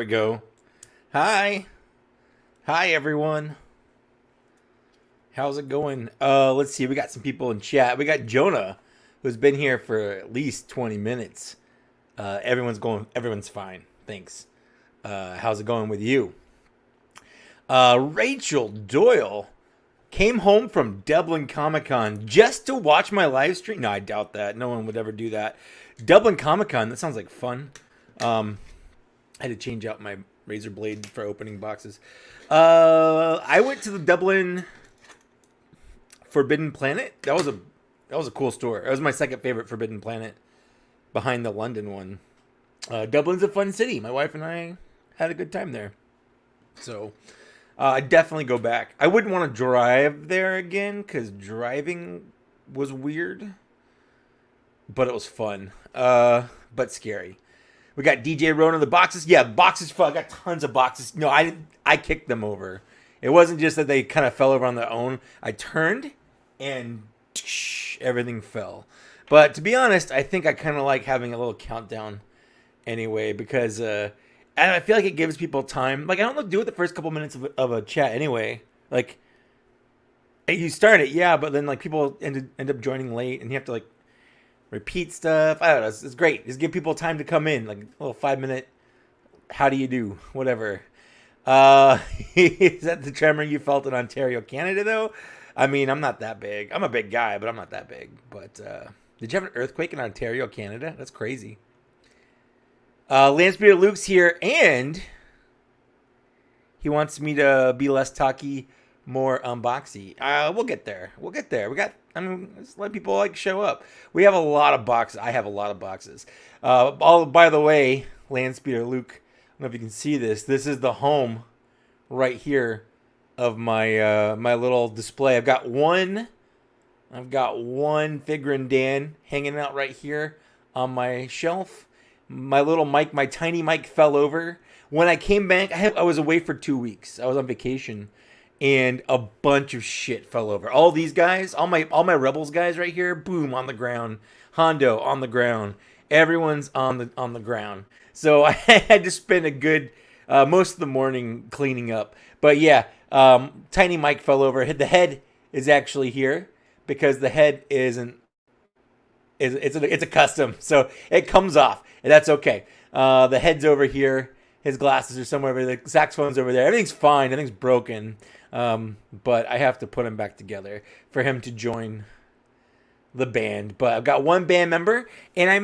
we go. Hi. Hi, everyone. How's it going? Let's see. We got some people in chat. We got Jonah, who's been here for at least 20 minutes. Everyone's fine. Thanks. How's it going with you? Rachel Doyle came home from Dublin Comic Con just to watch my live stream. No, I doubt that. No one would ever do that. Dublin Comic Con, that sounds like fun. I had to change out my razor blade for opening boxes. I went to the Dublin Forbidden Planet. That was a cool store. It was my second favorite Forbidden Planet, behind the London one. Dublin's a fun city. My wife and I had a good time there. So I'd definitely go back. I wouldn't want to drive there again because driving was weird, but it was fun. But scary. We got DJ Rona the boxes. Yeah, boxes fun. I got tons of boxes. No, I kicked them over. It wasn't just that they kind of fell over on their own. I turned and everything fell. But to be honest, I think I kind of like having a little countdown anyway because and I feel like it gives people time. Like, I don't do it the first couple minutes of a chat anyway. Like, you start it, yeah, but then like people end up joining late and you have to like repeat stuff. I don't know. It's great. Just give people time to come in. Like a little 5-minute, how do you do? Whatever. Is that the tremor you felt in Ontario, Canada, though? I mean, I'm not that big. I'm a big guy, but I'm not that big. But did you have an earthquake in Ontario, Canada? That's crazy. Landspeeder Luke's here, and he wants me to be less talky, more unboxy. We'll get there. Just let people like show up. We have a lot of boxes. I have a lot of boxes. By the way, Landspeeder Luke, I don't know if you can see this. This is the home right here of my my little display. I've got one Figrin Dan hanging out right here on my shelf. My little mic, my tiny mic fell over. When I came back, I was away for 2 weeks. I was on vacation. And a bunch of shit fell over. All these guys, all my Rebels guys right here, boom, on the ground. Hondo on the ground. Everyone's on the ground. So I had to spend a good most of the morning cleaning up. But yeah, tiny mic fell over. The head is actually here because the head isn't. It's a custom, so it comes off, and that's okay. The head's over here. His glasses are somewhere over there. The saxophone's over there. Everything's fine. Everything's broken. But I have to put him back together for him to join the band. But I've got one band member, and I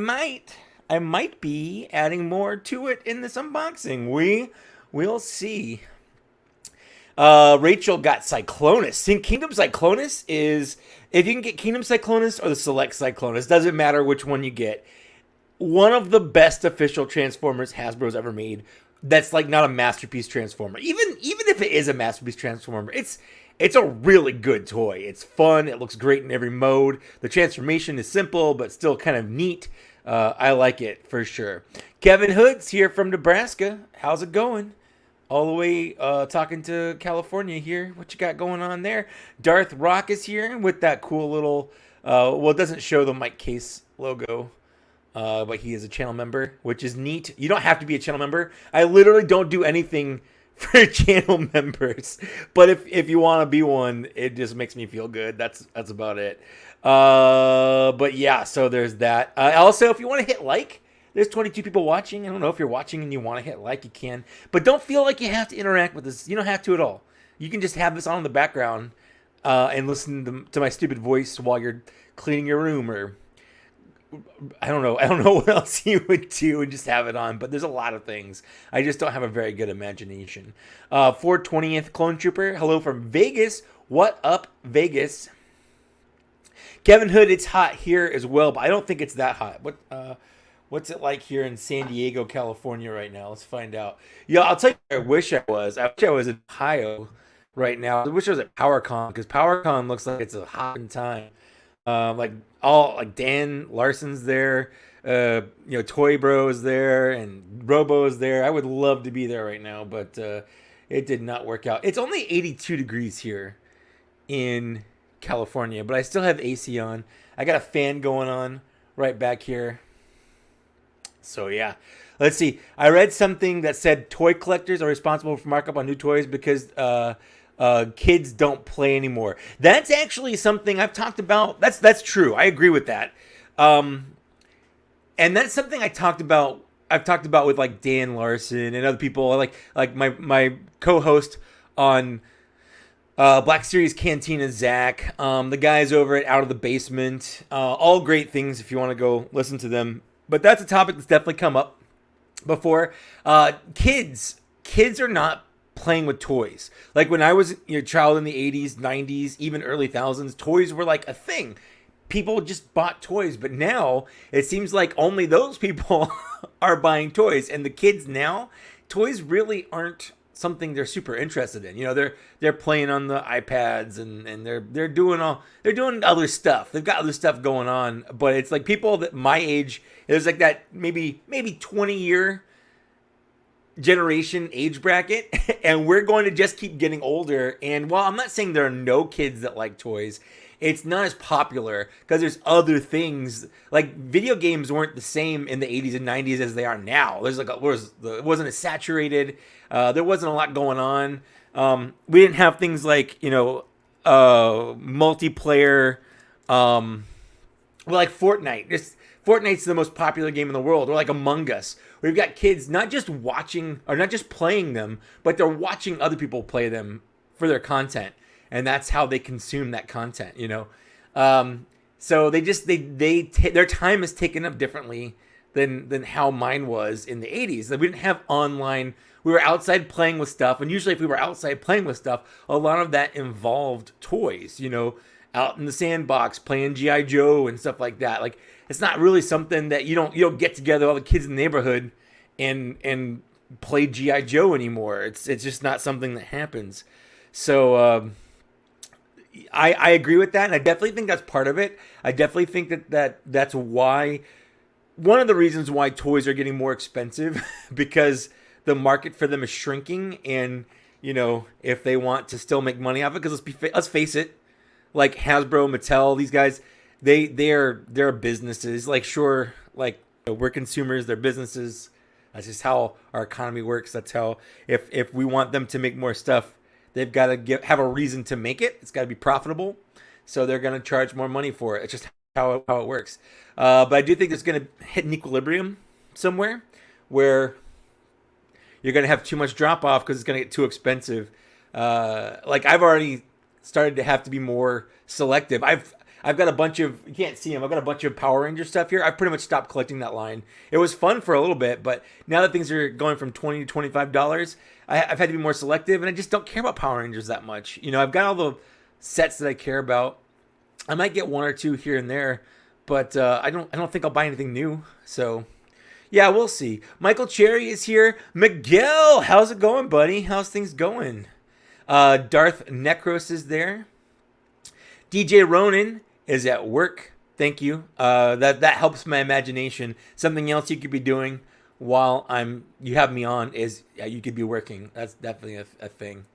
might be adding more to it in this unboxing. We'll see. Rachel got Cyclonus. Kingdom Cyclonus is, if you can get Kingdom Cyclonus or the Select Cyclonus, doesn't matter which one you get. One of the best official Transformers Hasbro's ever made. That's like not a masterpiece Transformer. Even if it is a masterpiece Transformer, it's a really good toy. It's fun. It looks great in every mode. The transformation is simple, but still kind of neat. I like it for sure. Kevin Hood's here from Nebraska. How's it going? All the way talking to California here. What you got going on there? Darth Rock is here with that cool little, well, it doesn't show the Mike Case logo. But he is a channel member, which is neat. You don't have to be a channel member. I literally don't do anything for channel members. But if you want to be one, it just makes me feel good. That's about it. But yeah, so there's that. Also, if you want to hit like, there's 22 people watching. I don't know if you're watching and you want to hit like, you can. But don't feel like you have to interact with this. You don't have to at all. You can just have this on in the background and listen to my stupid voice while you're cleaning your room, or I don't know what else you would do and just have it on, but there's a lot of things. I just don't have a very good imagination. 420th Clone Trooper, hello from Vegas. What up, Vegas? Kevin Hood, it's hot here as well, but I don't think it's that hot. What's it like here in San Diego, California right now? Let's find out. Yeah, I'll tell you where I wish I was. I wish I was in Ohio right now. I wish I was at PowerCon, because PowerCon looks like it's a hot time. Like Dan Larson's there, Toy Bro's there, and Robo's there. I would love to be there right now, but it did not work out. It's only 82 degrees here in California, but I still have AC on. I got a fan going on right back here. So yeah, Let's see. I read something that said toy collectors are responsible for markup on new toys because kids don't play anymore. That's actually something I've talked about. That's true. I agree with that. And that's something I talked about. I've talked about with like Dan Larson and other people, like my co-host on Black Series Cantina, Zach, the guys over at Out of the Basement. All great things if you want to go listen to them. But that's a topic that's definitely come up before. Kids are not playing with toys. Like when I was a child in the 80s, 90s, even early thousands, toys were like a thing. People just bought toys, but now it seems like only those people are buying toys, and the kids now, toys really aren't something they're super interested in. They're playing on the iPads and they're doing other stuff. They've got other stuff going on, but it's like people that my age, there's like that maybe 20-year generation age bracket, and we're going to just keep getting older. And while I'm not saying there are no kids that like toys, it's not as popular because there's other things. Like video games weren't the same in the 80s and 90s as they are now. It wasn't as saturated. There wasn't a lot going on. We didn't have things like multiplayer. Like Fortnite. Fortnite's the most popular game in the world, or like Among Us. We've got kids not just watching or not just playing them, but they're watching other people play them for their content. And that's how they consume that content, So their time is taken up differently than how mine was in the 80s. Like we didn't have online. We were outside playing with stuff, and usually if we were outside playing with stuff, a lot of that involved toys. Out in the sandbox playing G.I. Joe and stuff like that. Like it's not really something that you don't get together all the kids in the neighborhood and play G.I. Joe anymore. It's just not something that happens. So. I agree with that, and I definitely think that's part of it. I definitely think that's why, one of the reasons why toys are getting more expensive, because the market for them is shrinking, and if they want to still make money off it, because let's face it, like Hasbro, Mattel, these guys, they're businesses. Like sure, like we're consumers, they're businesses. That's just how our economy works. That's how if we want them to make more stuff, they've got to have a reason to make it. It's got to be profitable. So they're going to charge more money for it. It's just how it works. But I do think it's going to hit an equilibrium somewhere where you're going to have too much drop off because it's going to get too expensive. Like I've already started to have to be more selective. I've got a bunch of, you can't see them, I've got a bunch of Power Ranger stuff here. I've pretty much stopped collecting that line. It was fun for a little bit, but now that things are going from $20 to $25, I've had to be more selective, and I just don't care about Power Rangers that much. I've got all the sets that I care about. I might get one or two here and there, but I don't think I'll buy anything new. So, yeah, we'll see. Michael Cherry is here. Miguel, how's it going, buddy? How's things going? Darth Necros is there. DJ Ronan is at work. Thank you. That helps my imagination. Something else you could be doing while you have me on is you could be working. That's definitely a thing.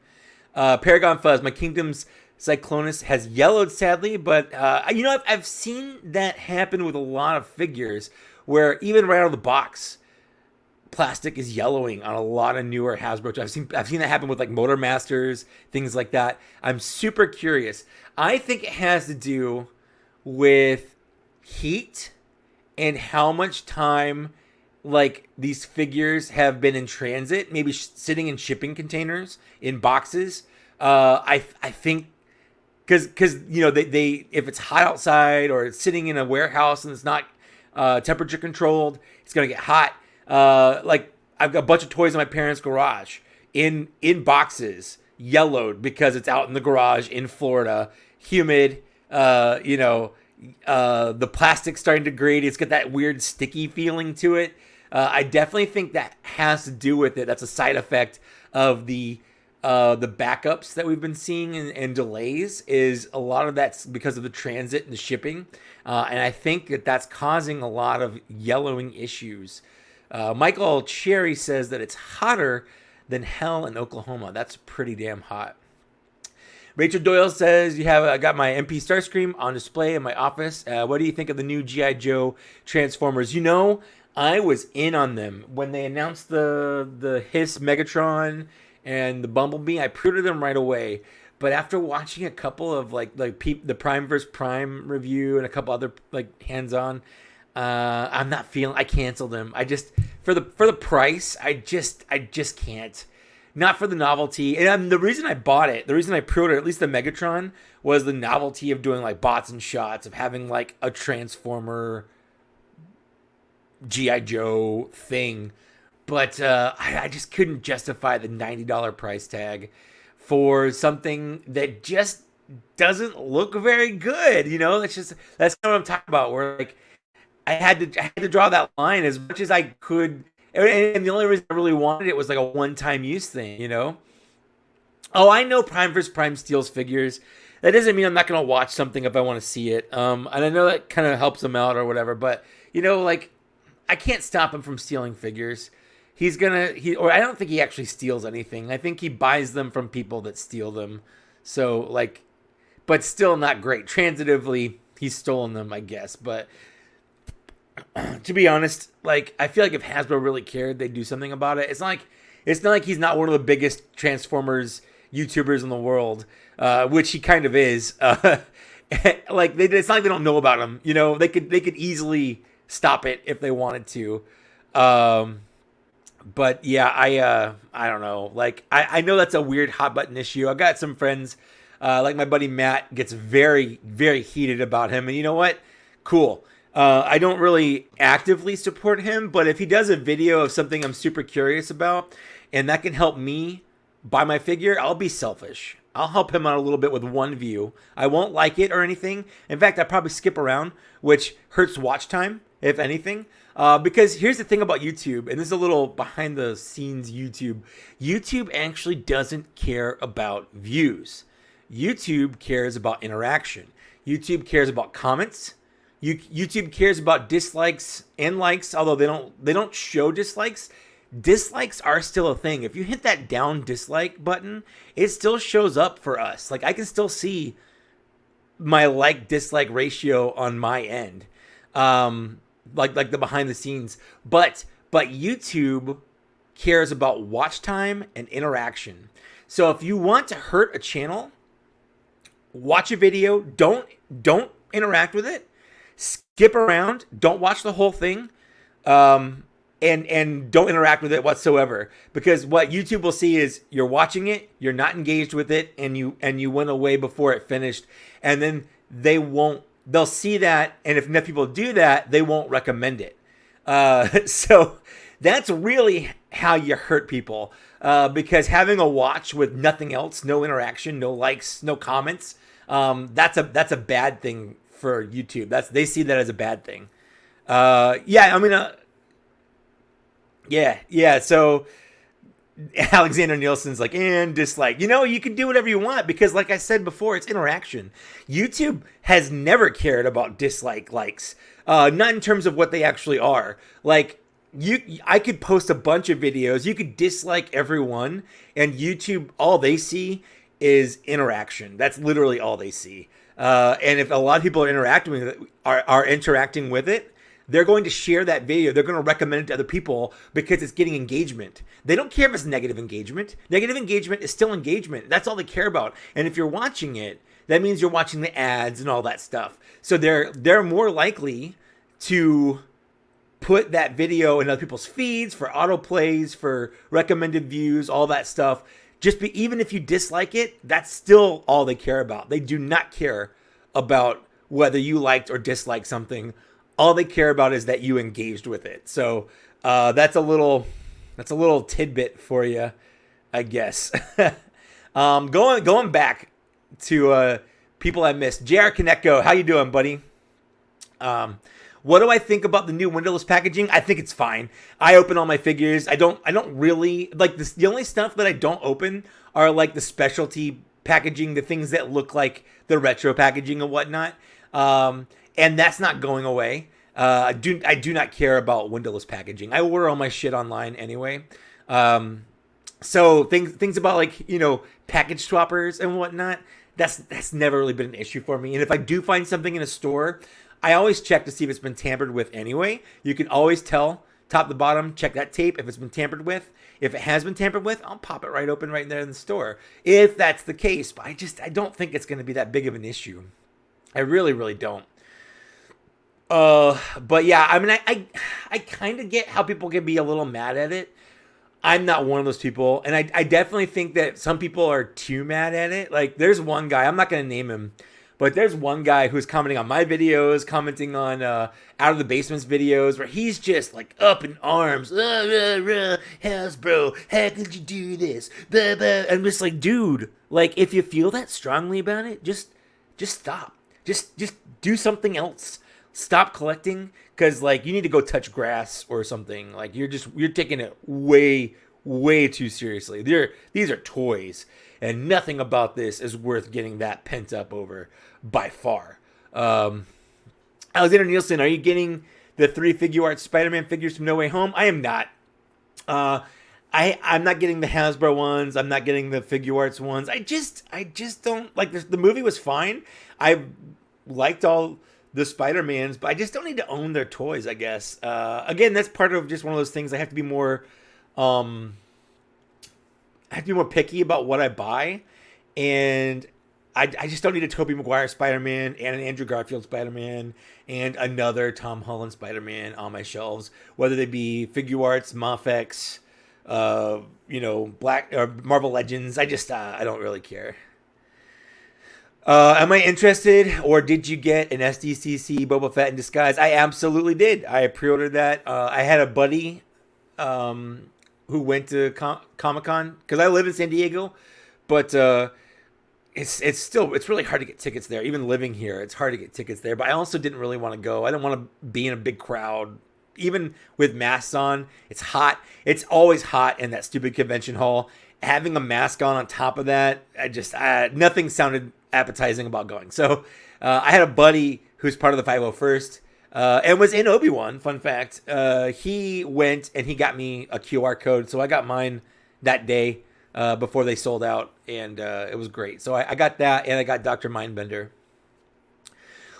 Paragon Fuzz, my Kingdom's Cyclonus has yellowed sadly, but I've seen that happen with a lot of figures where even right out of the box, plastic is yellowing on a lot of newer Hasbro. I've seen that happen with like Motor Masters, things like that. I'm super curious. I think it has to do with heat and how much time like these figures have been in transit, maybe sitting in shipping containers in boxes. I think because they if it's hot outside or it's sitting in a warehouse and it's not temperature controlled, it's gonna get hot. Like I've got a bunch of toys in my parents' garage in boxes, yellowed because it's out in the garage in Florida, humid. The plastic's starting to degrade. It's got that weird sticky feeling to it. I definitely think that has to do with it. That's a side effect of the backups that we've been seeing and delays. Is a lot of that's because of the transit and the shipping, and I think that's causing a lot of yellowing issues. Michael Cherry says that it's hotter than hell in Oklahoma. That's pretty damn hot. Rachel Doyle says, I got my MP Starscream on display in my office. What do you think of the new G.I. Joe Transformers? I was in on them when they announced the Hiss Megatron and the Bumblebee. I pre-ordered them right away. But after watching a couple of the Prime vs. Prime review and a couple other like hands-on, I'm not feeling. I canceled them. I just for the price. I just can't. Not for the novelty. And the reason I bought it, the reason I pre-ordered at least the Megatron, was the novelty of doing like bots and shots, of having like a Transformer G.I. Joe thing. But I just couldn't justify the $90 price tag for something that just doesn't look very good. That's kind of what I'm talking about. Where like I had to draw that line as much as I could, and the only reason I really wanted it was like a one-time use thing. Oh, I know Prime vs. Prime steals figures. That doesn't mean I'm not gonna watch something if I want to see it. And I know that kind of helps him out or whatever. But like I can't stop him from stealing figures. Or I don't think he actually steals anything. I think he buys them from people that steal them. So like, but still not great. Transitively, he's stolen them, I guess. But to be honest, like I feel like if Hasbro really cared, they'd do something about it. It's not like he's not one of the biggest Transformers YouTubers in the world, which he kind of is. Like it's not like they don't know about him. They could easily stop it if they wanted to. But yeah, I don't know. Like I know that's a weird hot button issue. I've got some friends, like my buddy Matt gets very, very heated about him. And you know what? Cool. I don't really actively support him, but if he does a video of something I'm super curious about and that can help me buy my figure, I'll be selfish. I'll help him out a little bit with one view. I won't like it or anything. In fact, I probably skip around, which hurts watch time, if anything. Because here's the thing about YouTube, and this is a little behind the scenes YouTube. YouTube actually doesn't care about views. YouTube cares about interaction. YouTube cares about comments. YouTube cares about dislikes and likes, although they don't show dislikes. Dislikes are still a thing. If you hit that down dislike button, it still shows up for us. Like I can still see my like dislike ratio on my end. Like the behind the scenes, but YouTube cares about watch time and interaction. So if you want to hurt a channel, watch a video, don't interact with it, skip around, don't watch the whole thing, and don't interact with it whatsoever. Because what YouTube will see is you're watching it, you're not engaged with it, and you went away before it finished, and then they'll see that, and if enough people do that, they won't recommend it. So that's really how you hurt people. Because having a watch with nothing else, no interaction, no likes, no comments, that's a bad thing for YouTube. They see that as a bad thing. So Alexander Nielsen's like, and dislike. You can do whatever you want because, like I said before, it's interaction. YouTube has never cared about likes, not in terms of what they actually are. Like, I could post a bunch of videos, you could dislike everyone, and YouTube, all they see is interaction. That's literally all they see. And if a lot of people are interacting with it, they're going to share that video. They're going to recommend it to other people because it's getting engagement. They don't care if it's negative engagement. Negative engagement is still engagement. That's all they care about. And if you're watching it, that means you're watching the ads and all that stuff. So they're more likely to put that video in other people's feeds for autoplays, for recommended views, all that stuff. Even if you dislike it, that's still all they care about. They do not care about whether you liked or disliked something. All they care about is that you engaged with it. So that's a little tidbit for you, I guess. Going back to people I missed. JR Konecko, how you doing, buddy? What do I think about the new windowless packaging? I think it's fine. I open all my figures. I don't really like this. The only stuff that I don't open are like the specialty packaging, the things that look like the retro packaging and whatnot. And that's not going away. I do not care about windowless packaging. I order all my shit online anyway. So things about like, package swappers and whatnot, that's never really been an issue for me. And if I do find something in a store, I always check to see if it's been tampered with anyway. You can always tell top to bottom, check that tape if it's been tampered with. If it has been tampered with, I'll pop it right open right there in the store if that's the case. But I don't think it's going to be that big of an issue. I really, really don't. But yeah, I mean, I kind of get how people can be a little mad at it. I'm not one of those people, and I definitely think that some people are too mad at it. Like, there's one guy, I'm not going to name him, but there's one guy who's commenting on my videos, commenting on Out of the Basements videos, where he's just like up in arms. Hasbro, how could you do this? Blah, blah. I'm just like, dude, like, if you feel that strongly about it, just stop. Just do something else. Stop collecting, because like, you need to go touch grass or something. Like, you're taking it way, way too seriously. These are toys, and nothing about this is worth getting that pent up over by far. Alexander Nielsen, are you getting the 3 figure art Spider-Man figures from No Way Home? I am not. I'm not getting the Hasbro ones. I'm not getting the figure arts ones. I just don't like this. The movie was fine. I liked all the Spider-Mans, but I just don't need to own their toys, I guess. Again, that's part of just one of those things. I have to be more picky about what I buy, and I just don't need a Tobey Maguire Spider-Man and an Andrew Garfield Spider-Man and another Tom Holland Spider-Man on my shelves, whether they be figure arts, Mafex, Black or Marvel Legends. I don't really care. Am I interested, or did you get an SDCC Boba Fett in disguise? I absolutely did. I pre-ordered that. I had a buddy who went to Comic-Con, because I live in San Diego, but it's really hard to get tickets there. Even living here, it's hard to get tickets there. But I also didn't really want to go. I didn't want to be in a big crowd. Even with masks on, it's hot. It's always hot in that stupid convention hall. Having a mask on top of that, nothing sounded appetizing about going. So I had a buddy who's part of the 501st and was in Obi-Wan. Fun fact. He went and he got me a QR code. So I got mine that day before they sold out, and it was great. So I got that, and I got Dr. Mindbender.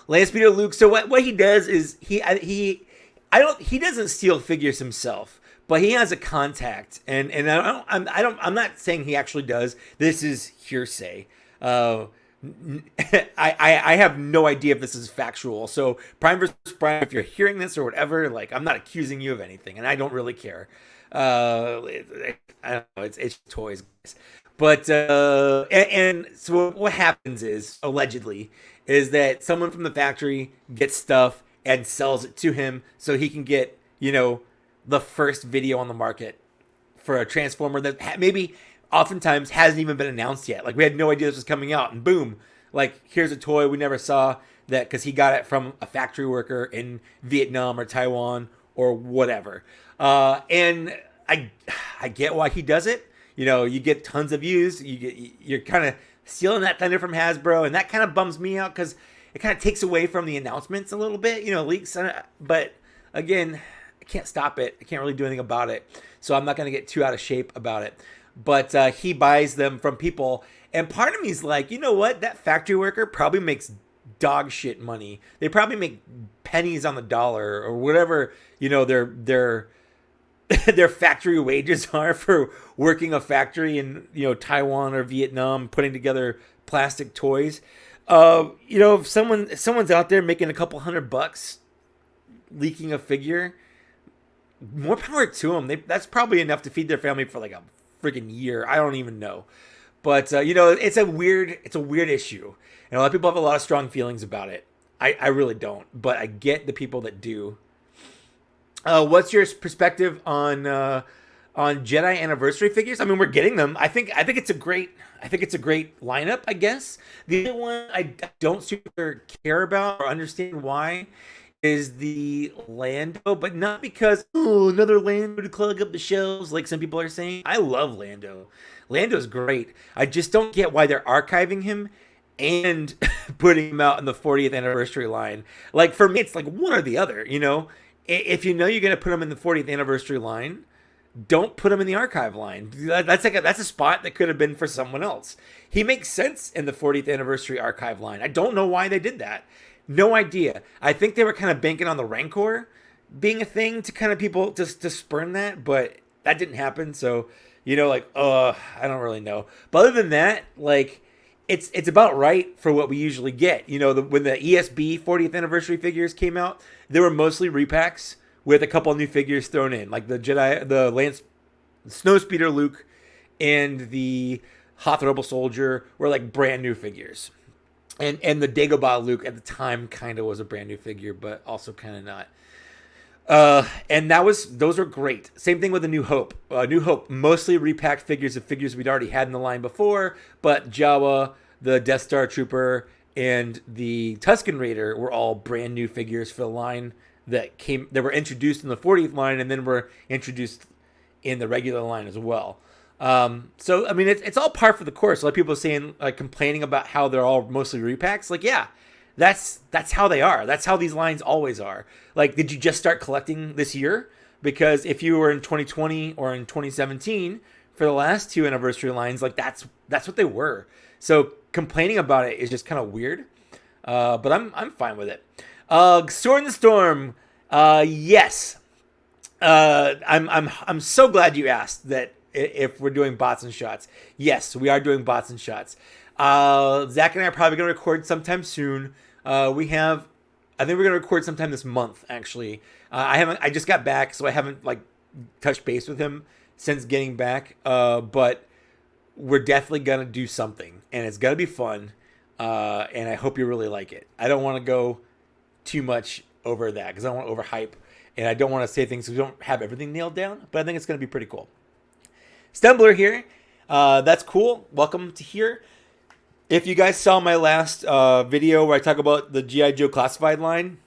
Land Speeder Luke. So what he does is he doesn't steal figures himself, but he has a contact, and I'm not saying he actually does. This is hearsay. I have no idea if this is factual. So Prime versus Prime, if you're hearing this or whatever, like, I'm not accusing you of anything, and I don't really care. I don't know. It's toys, guys. But and so what happens is, allegedly, is that someone from the factory gets stuff and sells it to him so he can get, the first video on the market for a Transformer that maybe oftentimes hasn't even been announced yet. Like, we had no idea this was coming out, and boom, like, here's a toy we never saw, that because he got it from a factory worker in Vietnam or Taiwan or whatever. And I get why he does it. You get tons of views. You're kind of stealing that thunder from Hasbro, and that kind of bums me out, because it kind of takes away from the announcements a little bit, leaks. But again, I can't stop it. I can't really do anything about it. So I'm not going to get too out of shape about it. But he buys them from people. And part of me is like, you know what? That factory worker probably makes dog shit money. They probably make pennies on the dollar, or whatever, their factory wages are for working a factory in, Taiwan or Vietnam, putting together plastic toys. If someone's out there making a couple $100 leaking a figure, more power to them. That's probably enough to feed their family for like a freaking year. I don't even know. But it's a weird issue, and a lot of people have a lot of strong feelings about it. I really don't, but I get the people that do. What's your perspective on Jedi anniversary figures? I mean, we're getting them. I think it's a great lineup, I guess. The other one I don't super care about or understand why is the Lando, but not because, another Lando to clog up the shelves like some people are saying. I love Lando. Lando's great. I just don't get why they're archiving him and putting him out in the 40th anniversary line. Like, for me, it's like one or the other, If you're going to put him in the 40th anniversary line, don't put him in the archive line. That's a spot that could have been for someone else. He makes sense in the 40th anniversary archive line. I don't know why they did that. No idea. I think they were kind of banking on the Rancor being a thing to kind of people just to spurn that, but that didn't happen. So, like, I don't really know. But other than that, like, it's about right for what we usually get. When the ESB 40th anniversary figures came out, they were mostly repacks with a couple new figures thrown in, like the Jedi, the Lance, Snowspeeder Luke, and the Hoth Rebel Soldier were like brand new figures. And the Dagobah Luke at the time kind of was a brand new figure, but also kind of not. And those are great. Same thing with the New Hope. New Hope, mostly repacked figures of figures we'd already had in the line before, but Jawa, the Death Star Trooper, and the Tusken Raider were all brand new figures for the line that were introduced in the 40th line and then were introduced in the regular line as well. So I mean, it's all par for the course. A lot of people are saying, like, complaining about how they're all mostly repacks. Like, yeah, that's how they are. That's how these lines always are. Like, did you just start collecting this year? Because if you were in 2020 or in 2017 for the last two anniversary lines, like that's what they were. So complaining about it is just kind of weird. But I'm fine with it. Soar in the Storm. Yes. I'm so glad you asked that if we're doing bots and shots. Yes, we are doing bots and shots. Zach and I are probably going to record sometime soon. I think we're going to record sometime this month, actually. I just got back, so I haven't like touched base with him since getting back. But we're definitely going to do something, and it's going to be fun. And I hope you really like it. I don't want to go too much over that because I don't want to overhype, and I don't want to say things because we don't have everything nailed down, but I think it's going to be pretty cool. Stumbler here. That's cool. Welcome to here. If you guys saw my last video where I talk about the G.I. Joe classified line,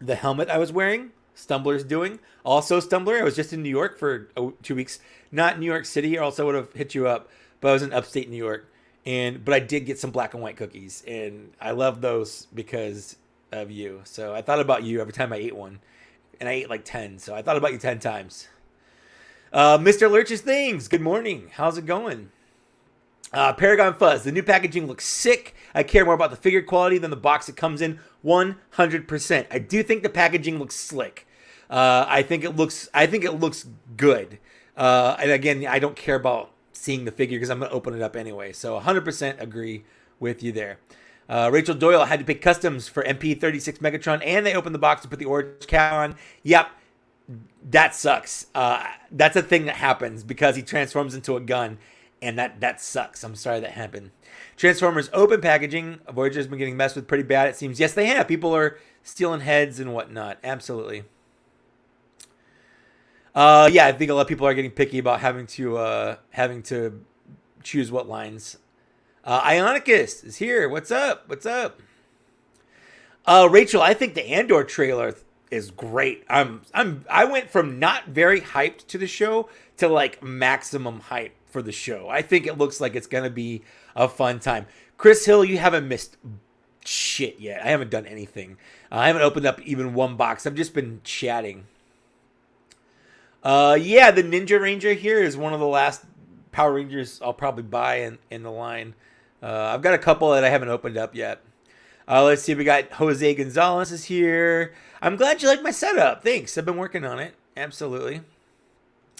the helmet I was wearing, Stumbler's doing. Also, Stumbler, I was just in New York for 2 weeks. Not New York City, or else I would have hit you up, but I was in upstate New York. But I did get some black and white cookies, and I love those because of you. So I thought about you every time I ate one, and I ate like 10, so I thought about you 10 times. Mr. Lurch's Things, good morning. How's it going? Paragon Fuzz, the new packaging looks sick. I care more about the figure quality than the box it comes in, 100%. I do think the packaging looks slick. I think it looks good. And again, I don't care about seeing the figure because I'm going to open it up anyway. So 100% agree with you there. Rachel Doyle had to pick customs for MP36 Megatron, and they opened the box to put the orange cap on. Yep, that sucks. That's a thing that happens because he transforms into a gun, and that sucks. I'm sorry that happened. Transformers open packaging. Voyager's been getting messed with pretty bad, it seems. Yes, they have. People are stealing heads and whatnot. Absolutely. Yeah, I think a lot of people are getting picky about having to choose what lines. Ionicus is here. What's up? Rachel, I think the Andor trailer is great. I went from not very hyped to the show to like maximum hype for the show. I think it looks like it's gonna be a fun time. Chris Hill, you haven't missed shit yet. I haven't done anything. I haven't opened up even one box. I've just been chatting. Yeah, the Ninja Ranger here is one of the last Power Rangers I'll probably buy in the line. I've got a couple that I haven't opened up yet. Let's see. We got Jose Gonzalez is here. I'm glad you like my setup. Thanks. I've been working on it. Absolutely.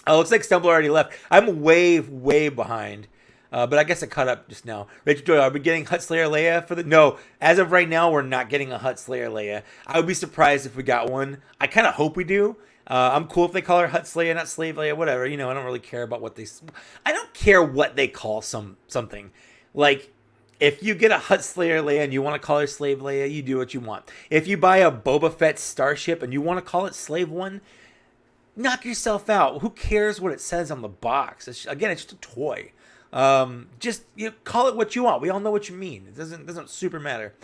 Looks like Stumbler already left. I'm way, way behind. But I guess I caught up just now. Rachel Doyle, are we getting Hutt Slayer Leia for the... No, as of right now, we're not getting a Hutt Slayer Leia. I would be surprised if we got one. I kind of hope we do. I'm cool if they call her Hutt Slayer, not Slave Leia, whatever. I don't really care about what they... I don't care what they call something. Like, if you get a Hutt Slayer Leia and you want to call her Slave Leia, you do what you want. If you buy a Boba Fett starship and you want to call it Slave One, knock yourself out. Who cares what it says on the box? It's just a toy. Just call it what you want. We all know what you mean. It doesn't super matter.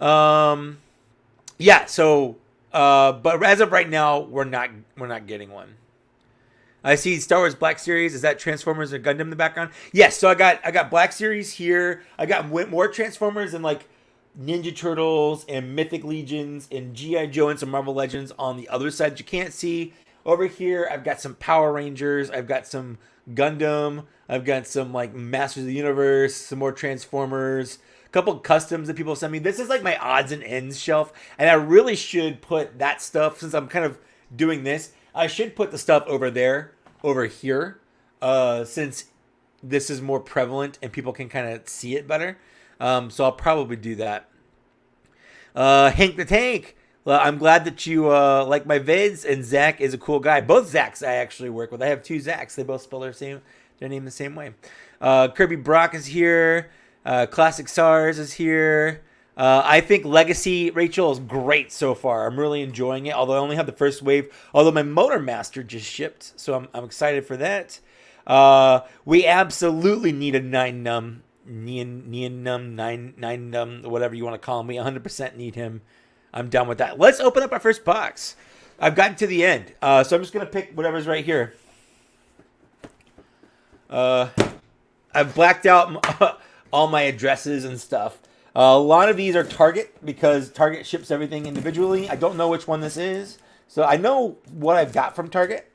Yeah. So, but as of right now, we're not getting one. I see Star Wars Black Series. Is that Transformers or Gundam in the background? Yes. So I got Black Series here. I got more Transformers and like Ninja Turtles and Mythic Legions and G.I. Joe and some Marvel Legends on the other side that you can't see. Over here, I've got some Power Rangers. I've got some Gundam. I've got some like Masters of the Universe, some more Transformers, a couple customs that people send me. This is like my odds and ends shelf, and I really should put that stuff, since I'm kind of doing this, I should put the stuff over there, over here, since this is more prevalent and people can kind of see it better. So I'll probably do that. Hank the Tank. Well, I'm glad that you like my vids, and Zach is a cool guy. Both Zachs I actually work with. I have two Zachs. They both spell their name the same way. Kirby Brock is here. Classic SARS is here. I think Legacy Rachel is great so far. I'm really enjoying it, although I only have the first wave. Although my Motor Master just shipped, so I'm excited for that. We absolutely need a 9-num. Neon-num, 9-num, whatever you want to call him. We 100% need him. I'm done with that. Let's open up our first box. I've gotten to the end, so I'm just going to pick whatever's right here. I've blacked out all my addresses and stuff. A lot of these are Target, because Target ships everything individually. I don't know which one this is. So I know what I've got from Target,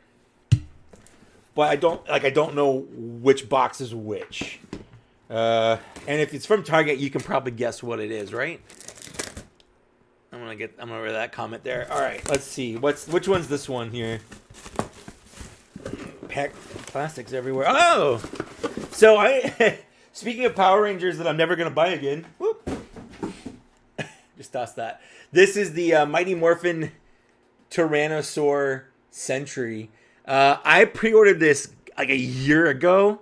but I don't know which box is which. And if it's from Target, you can probably guess what it is, right? I'm gonna read that comment there. All right, let's see. Which one's this one here? Pack plastics everywhere. Oh, so speaking of Power Rangers that I'm never gonna buy again. Whoop. Just toss that. This is the Mighty Morphin Tyrannosaur Sentry. I pre-ordered this like a year ago.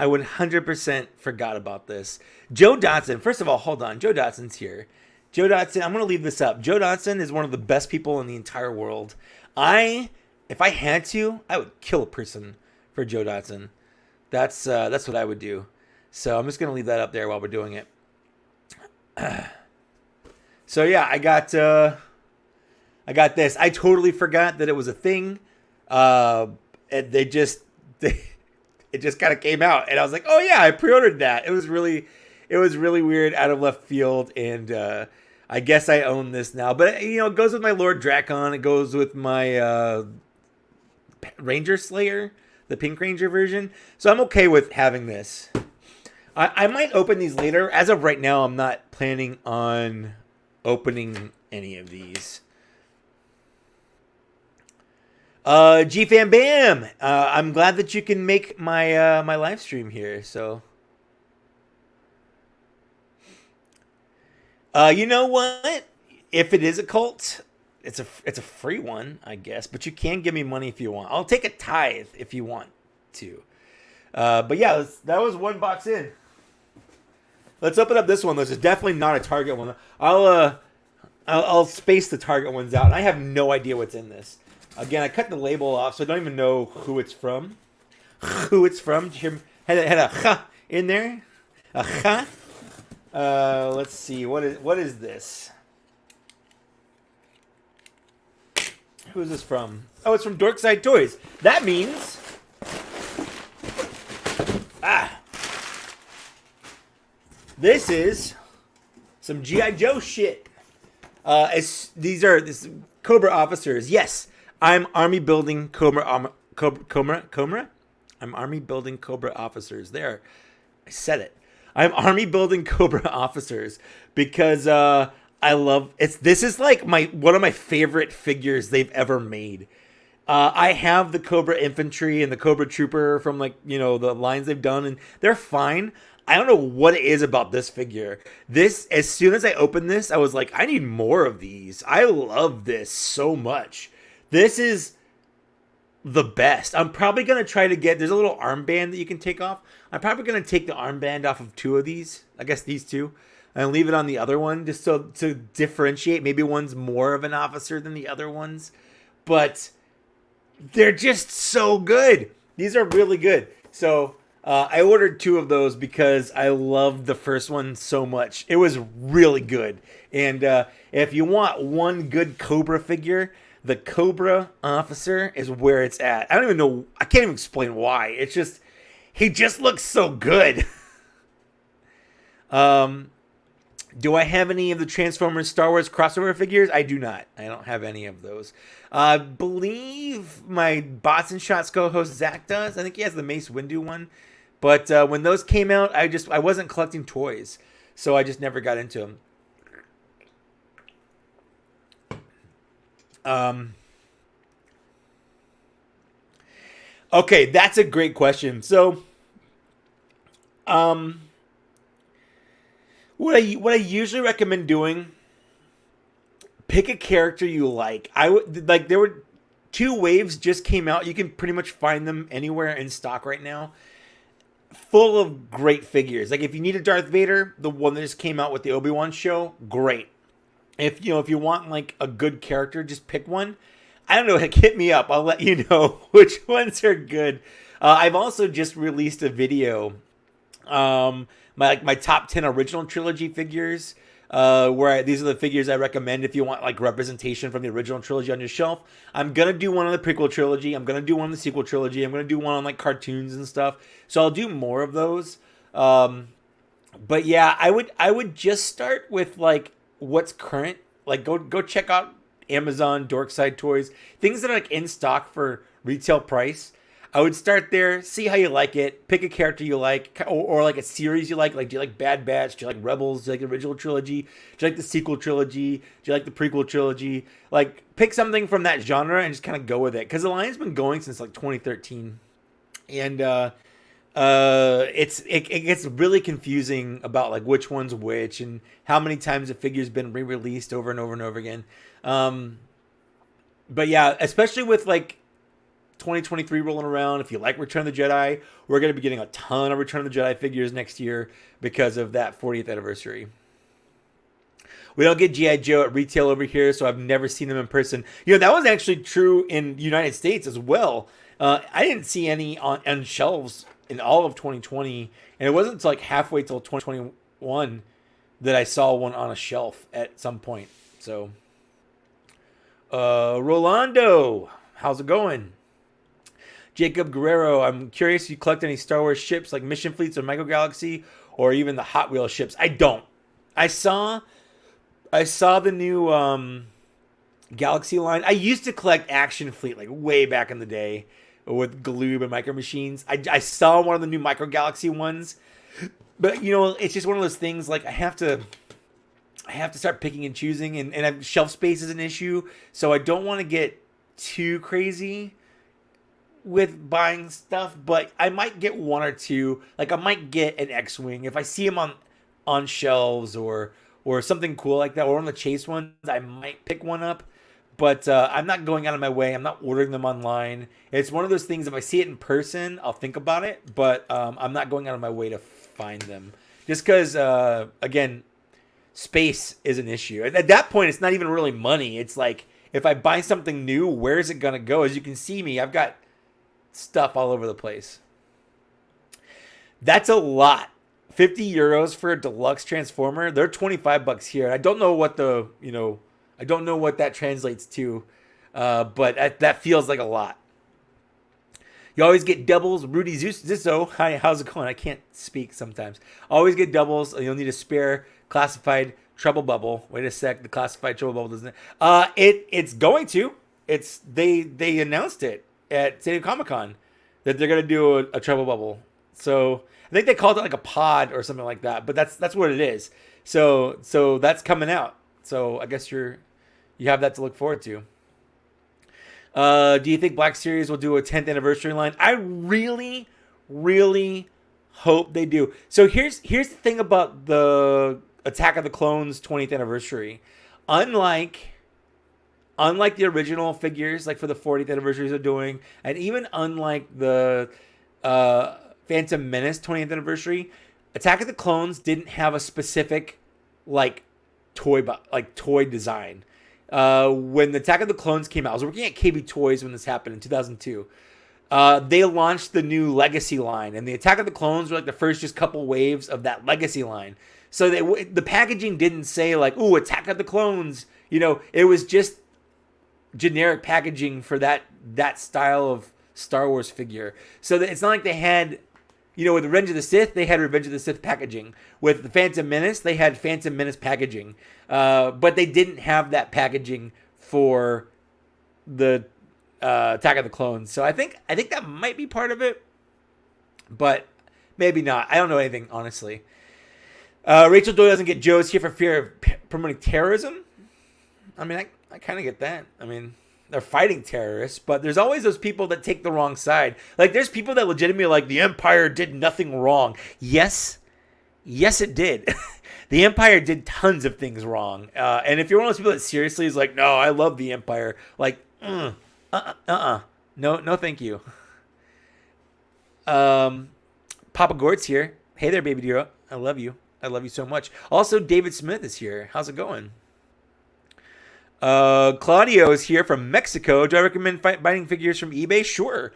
I 100% forgot about this. Joe Dotson. First of all, hold on. Joe Dotson's here. Joe Dotson, I'm going to leave this up. Joe Dotson is one of the best people in the entire world. If I had to, I would kill a person for Joe Dotson. That's what I would do. So I'm just going to leave that up there while we're doing it. So yeah, I got this. I totally forgot that it was a thing. And it just kind of came out, and I was like, "Oh yeah, I pre-ordered that." It was really weird, out of left field, and I guess I own this now. But it goes with my Lord Drakon. It goes with my Ranger Slayer, the Pink Ranger version. So I'm okay with having this. I might open these later. As of right now, I'm not planning on opening any of these. G Fan Bam! I'm glad that you can make my my live stream here. So, you know what? If it is a cult, it's a free one, I guess. But you can give me money if you want. I'll take a tithe if you want to. But yeah, that was one box in. Let's open up this one. This is definitely not a Target one. I'll space the Target ones out. I have no idea what's in this. Again, I cut the label off, so I don't even know who it's from. Who it's from. Had a ha in there. A ha. Let's see. What is this? Who is this from? Oh, it's from Dorkside Toys. That means... This is some G.I. Joe shit. These are Cobra officers. Yes. I'm Army building Cobra. I'm Army building Cobra officers. There, I said it. I'm Army building Cobra officers because I love it. This is like one of my favorite figures they've ever made. I have the Cobra Infantry and the Cobra Trooper from the lines they've done, and they're fine. I don't know what it is about this figure. As soon as I opened this, I was like, I need more of these. I love this so much. This is the best. I'm probably going to try to get... There's a little armband that you can take off. I'm probably going to take the armband off of two of these. I guess these two. And leave it on the other one just to differentiate. Maybe one's more of an officer than the other ones. But they're just so good. These are really good. So I ordered two of those because I loved the first one so much. It was really good. And if you want one good Cobra figure... The Cobra officer is where it's at. I don't even know. I can't even explain why. It's just, he just looks so good. Do I have any of the Transformers Star Wars crossover figures? I do not. I don't have any of those. I believe my Bots and Shots co-host Zach does. I think he has the Mace Windu one. But when those came out, I wasn't collecting toys, so I just never got into them. Okay, that's a great question. So, what I usually recommend doing, pick a character you like. I would like there were 2 waves just came out. You can pretty much find them anywhere in stock right now. Full of great figures. Like if you need a Darth Vader, the one that just came out with the Obi-Wan show, great. If you want like a good character, just pick one. I don't know, like, hit me up. I'll let you know which ones are good. I've also just released a video, my top 10 original trilogy figures, these are the figures I recommend if you want like representation from the original trilogy on your shelf. I'm gonna do one on the prequel trilogy. I'm gonna do one on the sequel trilogy. I'm gonna do one on like cartoons and stuff. So I'll do more of those. But yeah, I would just start with like what's current. Like go check out Amazon, Dorkside Toys, things that are like in stock for retail price. I would start there, see how you like it, pick a character you like, or like a series you like. Like, do you like Bad Batch? Do you like Rebels? Do you like the original trilogy? Do you like the sequel trilogy? Do you like the prequel trilogy? Like, pick something from that genre and just kind of go with it. Because the line's been going since like 2013, and it gets really confusing about like which one's which and how many times a figure's been re-released over and over and over again. But yeah, especially with like 2023 rolling around, if you like Return of the Jedi, we're going to be getting a ton of Return of the Jedi figures next year because of that 40th anniversary. We don't get G.I. Joe at retail over here, so I've never seen them in person. You know, that was actually true in the United States as well. I didn't see any on shelves in all of 2020, and it wasn't until like halfway till 2021 that I saw one on a shelf at some point. So, Rolando, how's it going? Jacob Guerrero, I'm curious if you collect any Star Wars ships like Mission Fleets or Micro Galaxy or even the Hot Wheels ships. I don't. I saw the new Galaxy line. I used to collect Action Fleet like way back in the day with Galoob and Micro Machines. I saw one of the new Micro Galaxy ones, but you know, it's just one of those things. Like I have to start picking and choosing, and shelf space is an issue, so I don't want to get too crazy with buying stuff, but I might get one or two. Like I might get an X-Wing if I see them on shelves or something cool like that, or on the Chase ones, I might pick one up. But I'm not going out of my way. I'm not ordering them online. It's one of those things, if I see it in person, I'll think about it, but I'm not going out of my way to find them. Just because, again, space is an issue. At that point, it's not even really money. It's like, if I buy something new, where is it going to go? As you can see me, I've got stuff all over the place. That's a lot. 50 euros for a deluxe Transformer. They're $25 here. I don't know what I don't know what that translates to, but that feels like a lot. You always get doubles. Rudy Zizzo, hi, how's it going? I can't speak sometimes. Always get doubles. You'll need a spare classified Trouble Bubble. Wait a sec, the classified Trouble Bubble doesn't. It's going to. They announced it at San Diego Comic-Con that they're gonna do a Trouble Bubble. So I think they called it like a pod or something like that. But that's what it is. So that's coming out. So I guess you have that to look forward to. Do you think Black Series will do a 10th anniversary line? I really, really hope they do. So here's the thing about the Attack of the Clones 20th anniversary. Unlike the original figures, like for the 40th anniversaries they're doing, and even unlike the Phantom Menace 20th anniversary, Attack of the Clones didn't have a specific toy design. When the Attack of the Clones came out, I was working at KB Toys when this happened in 2002. They launched the new Legacy line, and the Attack of the Clones were like the first just couple waves of that Legacy line. So the packaging didn't say like, "Ooh, Attack of the Clones." You know, it was just generic packaging for that style of Star Wars figure. So it's not like they had, with Revenge of the Sith, they had Revenge of the Sith packaging. With the Phantom Menace, they had Phantom Menace packaging. But they didn't have that packaging for the Attack of the Clones. So I think that might be part of it, but maybe not. I don't know anything, honestly. Rachel Doyle doesn't get Joe's here for fear of promoting terrorism. I mean, I kind of get that. I mean, they're fighting terrorists, but there's always those people that take the wrong side. Like, there's people that legitimately are like, the Empire did nothing wrong. Yes, it did. The Empire did tons of things wrong. And if you're one of those people that seriously is like, no, I love the Empire, like, no, thank you. Papa Gord's here. Hey there, baby dear. I love you. I love you so much. Also, David Smith is here. How's it going? Claudio is here from Mexico. Do I recommend buying figures from eBay? Sure.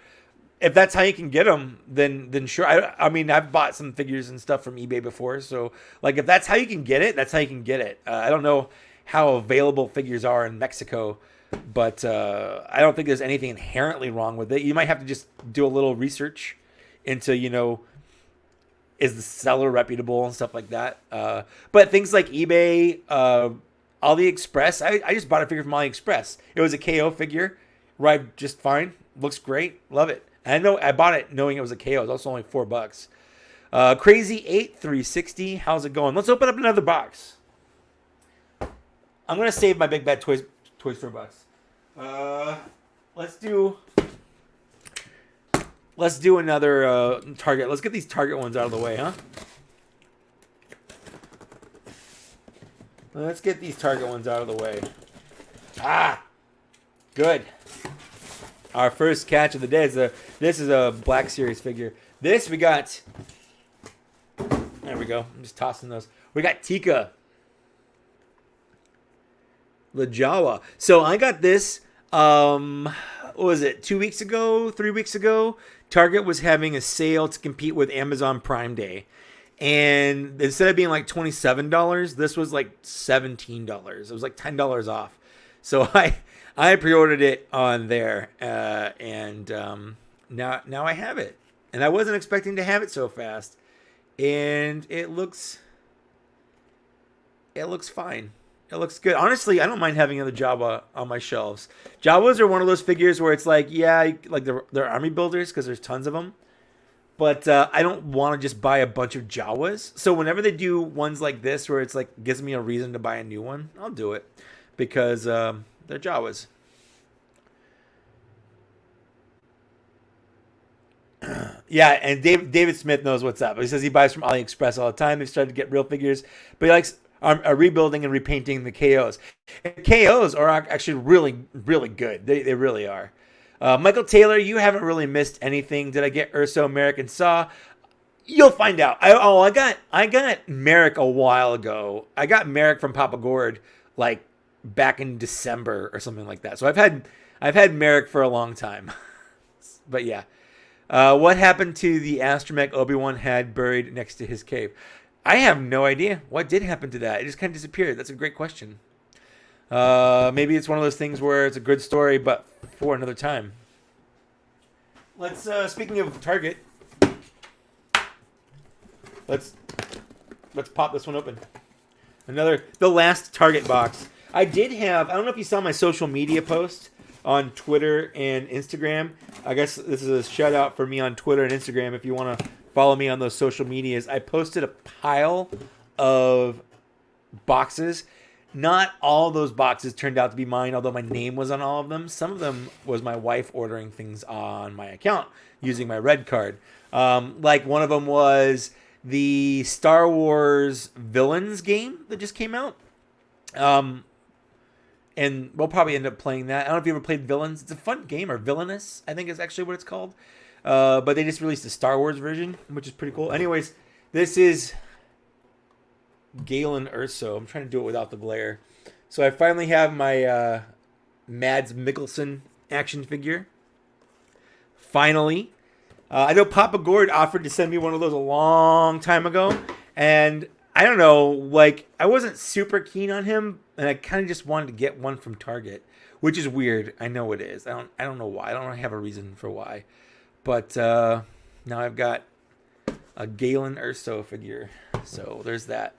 If that's how you can get them, then sure. I mean, I've bought some figures and stuff from eBay before. So, like, if that's how you can get it, that's how you can get it. I don't know how available figures are in Mexico, but I don't think there's anything inherently wrong with it. You might have to just do a little research into, is the seller reputable and stuff like that. But things like eBay, AliExpress, I just bought a figure from AliExpress. It was a KO figure, arrived just fine, looks great, love it. And I bought it knowing it was a KO. It was also only $4. Crazy8360, how's it going? Let's open up another box. I'm gonna save my big bad Toy Store bucks. Let's do another Target. Let's get these Target ones out of the way, huh? Let's get these Target ones out of the way. Good. Our first catch of the day this is a Black Series figure. This we got. There we go. I'm just tossing those. We got Tika Lajawa. So I got this. What was it? 2 weeks ago? 3 weeks ago? Target was having a sale to compete with Amazon Prime Day. And instead of being like $27, this was like $17. It was like $10 off. So I pre-ordered it on there, and now I have it. And I wasn't expecting to have it so fast. And it looks fine. It looks good. Honestly, I don't mind having another Jawa on my shelves. Jawas are one of those figures where it's like, yeah, like they're army builders because there's tons of them. But I don't want to just buy a bunch of Jawas. So whenever they do ones like this where it's like gives me a reason to buy a new one, I'll do it because they're Jawas. Yeah, and David Smith knows what's up. He says he buys from AliExpress all the time. They've started to get real figures, but he likes rebuilding and repainting the KOs. And KOs are actually really, really good. They really are. Michael Taylor, you haven't really missed anything. Did I get Urso, Merrick, and Saw? You'll find out. I got Merrick a while ago. I got Merrick from Papa Gord like back in December or something like that. So I've had Merrick for a long time. But yeah. What happened to the astromech Obi-Wan had buried next to his cave? I have no idea. What did happen to that? It just kind of disappeared. That's a great question. Maybe it's one of those things where it's a good story, but for another time. Let's, speaking of Target, let's pop this one open. The last Target box. I don't know if you saw my social media post on Twitter and Instagram. I guess this is a shout out for me on Twitter and Instagram. If you want to follow me on those social medias, I posted a pile of boxes. Not all those boxes turned out to be mine, although my name was on all of them. Some of them was my wife ordering things on my account using my red card. Like one of them was the Star Wars Villains game that just came out. And we'll probably end up playing that. I don't know if you ever played Villains. It's a fun game, or Villainous, I think is actually what it's called. But they just released the Star Wars version, which is pretty cool. Anyways, this is Galen Urso. I'm trying to do it without the glare. So I finally have my Mads Mikkelsen action figure. Finally. I know Papa Gord offered to send me one of those a long time ago. And I don't know, like, I wasn't super keen on him. And I kind of just wanted to get one from Target, which is weird. I know it is. I don't know why. I don't have a reason for why. But now I've got a Galen Urso figure. So there's that.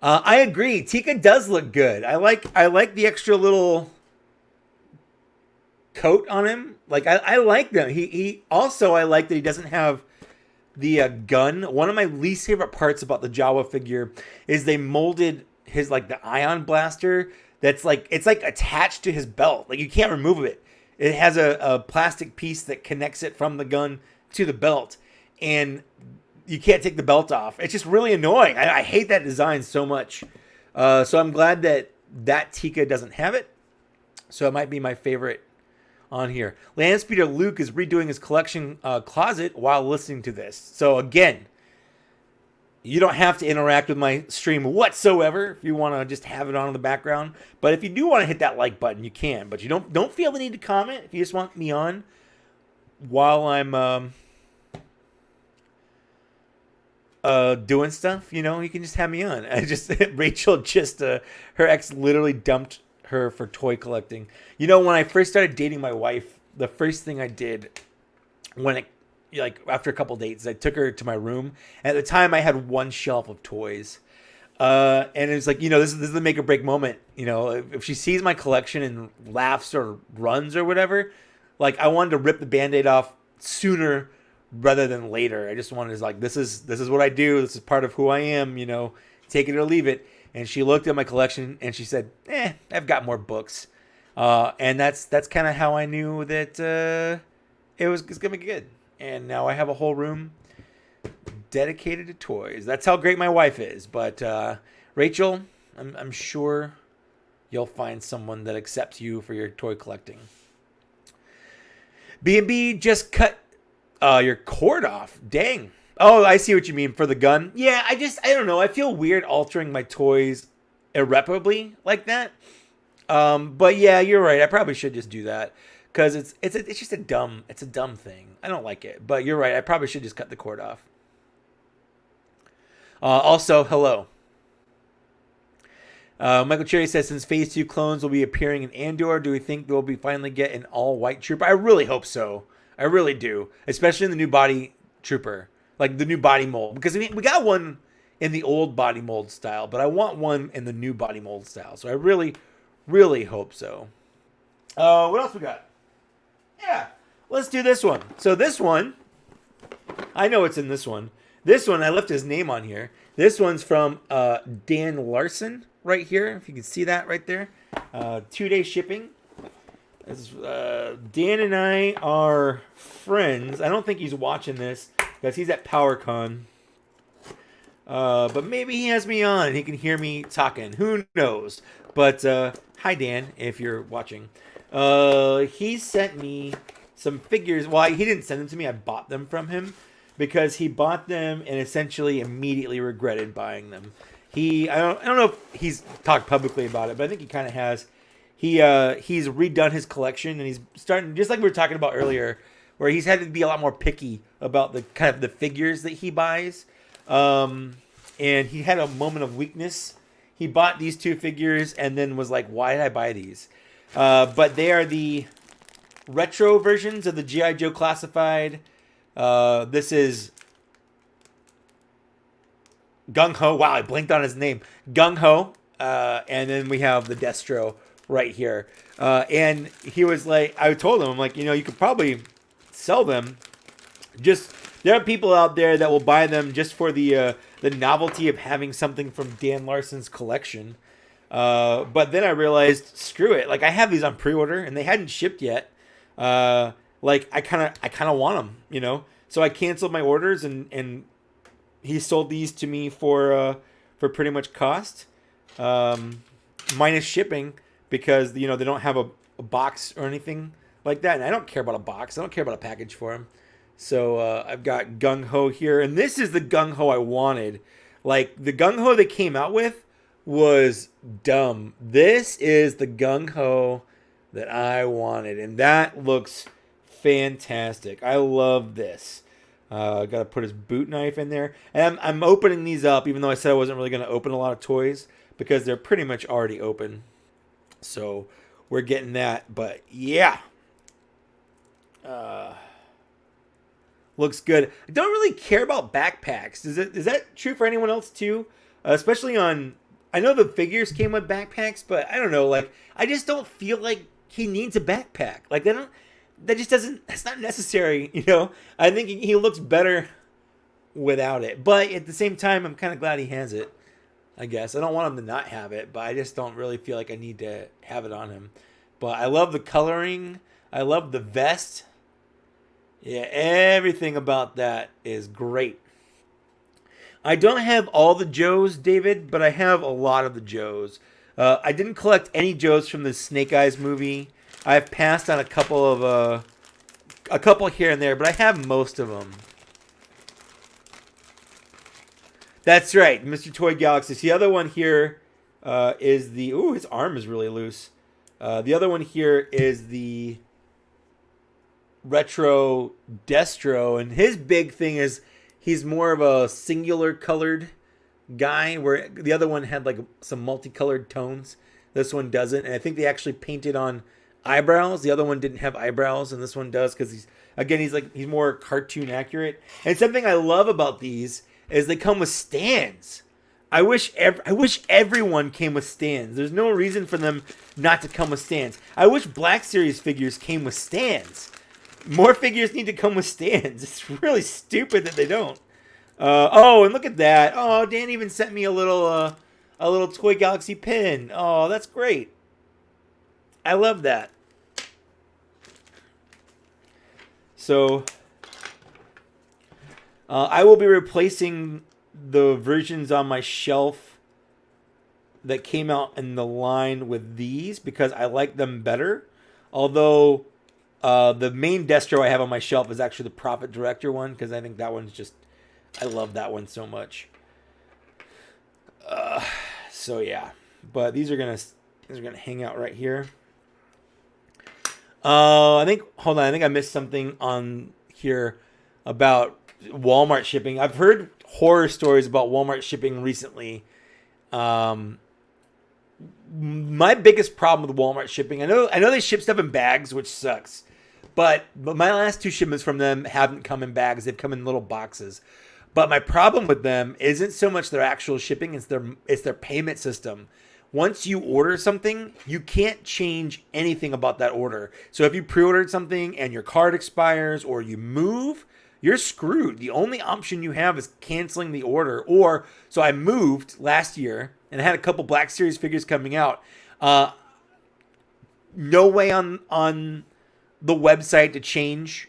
I agree. Tika does look good. I like the extra little coat on him. Like I like them. He also, I like that he doesn't have the gun. One of my least favorite parts about the Jawa figure is they molded his like the ion blaster. That's like it's like attached to his belt. Like you can't remove it. It has a plastic piece that connects it from the gun to the belt, and you can't take the belt off. It's just really annoying. I hate that design so much. So I'm glad that Tika doesn't have it. So it might be my favorite on here. Landspeeder Luke is redoing his collection closet while listening to this. So again, you don't have to interact with my stream whatsoever if you want to just have it on in the background. But if you do want to hit that like button, you can. But you don't feel the need to comment if you just want me on while I'm doing stuff. You know, you can just have me on. Rachel just her ex literally dumped her for toy collecting. You know, when I first started dating my wife, the first thing I did after a couple dates, I took her to my room. At the time, I had one shelf of toys. And it was like, you know, this is the make or break moment. You know, if she sees my collection and laughs or runs or whatever, like I wanted to rip the Band-Aid off sooner rather than later. I just wanted to like, this is what I do. This is part of who I am, you know, take it or leave it. And she looked at my collection and she said, I've got more books. And that's kind of how I knew that it's going to be good. And now I have a whole room dedicated to toys. That's how great my wife is. But Rachel, I'm sure you'll find someone that accepts you for your toy collecting. B&B just cut your cord off. Dang. Oh, I see what you mean for the gun. Yeah, I don't know. I feel weird altering my toys irreparably like that. But yeah, you're right. I probably should just do that. Because it's just a dumb thing. I don't like it. But you're right. I probably should just cut the cord off. Also, hello. Michael Cherry says, since Phase 2 clones will be appearing in Andor, do we think we'll finally get an all-white trooper? I really hope so. I really do. Especially in the new body trooper. Like the new body mold. Because I mean, we got one in the old body mold style. But I want one in the new body mold style. So I really, really hope so. What else we got? Yeah, let's do this one. So this one, I know it's in this one. This one, I left his name on here. This one's from Dan Larson right here. If you can see that right there. 2-day shipping. Dan and I are friends. I don't think he's watching this because he's at PowerCon. But maybe he has me on and he can hear me talking. Who knows? But hi, Dan, if you're watching. He sent me some figures. Well, he didn't send them to me. I bought them from him because he bought them and essentially immediately regretted buying them. I don't know if he's talked publicly about it, but I think he kind of has. He's redone his collection and he's starting, just like we were talking about earlier, where he's had to be a lot more picky about the kind of the figures that he buys. And he had a moment of weakness. He bought these two figures and then was like, why did I buy these? But they are the retro versions of the G.I. Joe Classified. This is Gung-Ho. Wow, I blinked on his name. Gung-Ho. And then we have the Destro right here. And he was like, I told him, I'm like, you know, you could probably sell them. There are people out there that will buy them just for the novelty of having something from Dan Larson's collection. But then I realized, screw it. Like I have these on pre-order and they hadn't shipped yet. Like I kind of want them, you know? So I canceled my orders and he sold these to me for pretty much cost, minus shipping because, you know, they don't have a box or anything like that. And I don't care about a box. I don't care about a package for them. So, I've got Gung-Ho here and this is the Gung-Ho I wanted. Like the Gung-Ho they came out with was dumb. This is the Gung-Ho that I wanted, and that looks fantastic. I love this. Got to put his boot knife in there, and I'm opening these up, even though I said I wasn't really going to open a lot of toys because they're pretty much already open. So we're getting that, but yeah. looks good. I don't really care about backpacks. Is that true for anyone else too? Especially on, I know the figures came with backpacks, but I don't know. Like, I just don't feel like he needs a backpack. Like, they don't. That just doesn't. That's not necessary. You know. I think he looks better without it. But at the same time, I'm kind of glad he has it. I guess I don't want him to not have it, but I just don't really feel like I need to have it on him. But I love the coloring. I love the vest. Yeah, everything about that is great. I don't have all the Joes, David, but I have a lot of the Joes. I didn't collect any Joes from the Snake Eyes movie. I've passed on a couple here and there, but I have most of them. That's right, Mr. Toy Galaxy. The other one here is the... Ooh, his arm is really loose. The other one here is the retro Destro, and his big thing is he's more of a singular colored guy, where the other one had like some multicolored tones. This one doesn't, and I think they actually painted on eyebrows. The other one didn't have eyebrows, and this one does, because he's more cartoon accurate. And something I love about these is they come with stands. I wish everyone came with stands. There's no reason for them not to come with stands. I wish Black Series figures came with stands. More figures need to come with stands. It's really stupid that they don't. Oh, and look at that. Oh, Dan even sent me a little Toy Galaxy pin. Oh, that's great. I love that. So, I will be replacing the versions on my shelf that came out in the line with these because I like them better. Although the main Destro I have on my shelf is actually the Prophet Director one, because I think that one's just, I love that one so much. So yeah, but these are gonna hang out right here. I think I missed something on here about Walmart shipping. I've heard horror stories about Walmart shipping recently. My biggest problem with Walmart shipping, I know they ship stuff in bags, which sucks. But my last 2 shipments from them haven't come in bags. They've come in little boxes. But my problem with them isn't so much their actual shipping, it's their payment system. Once you order something, you can't change anything about that order. So if you pre-ordered something and your card expires or you move, you're screwed. The only option you have is canceling the order. So I moved last year and I had a couple Black Series figures coming out. No way on the website to change,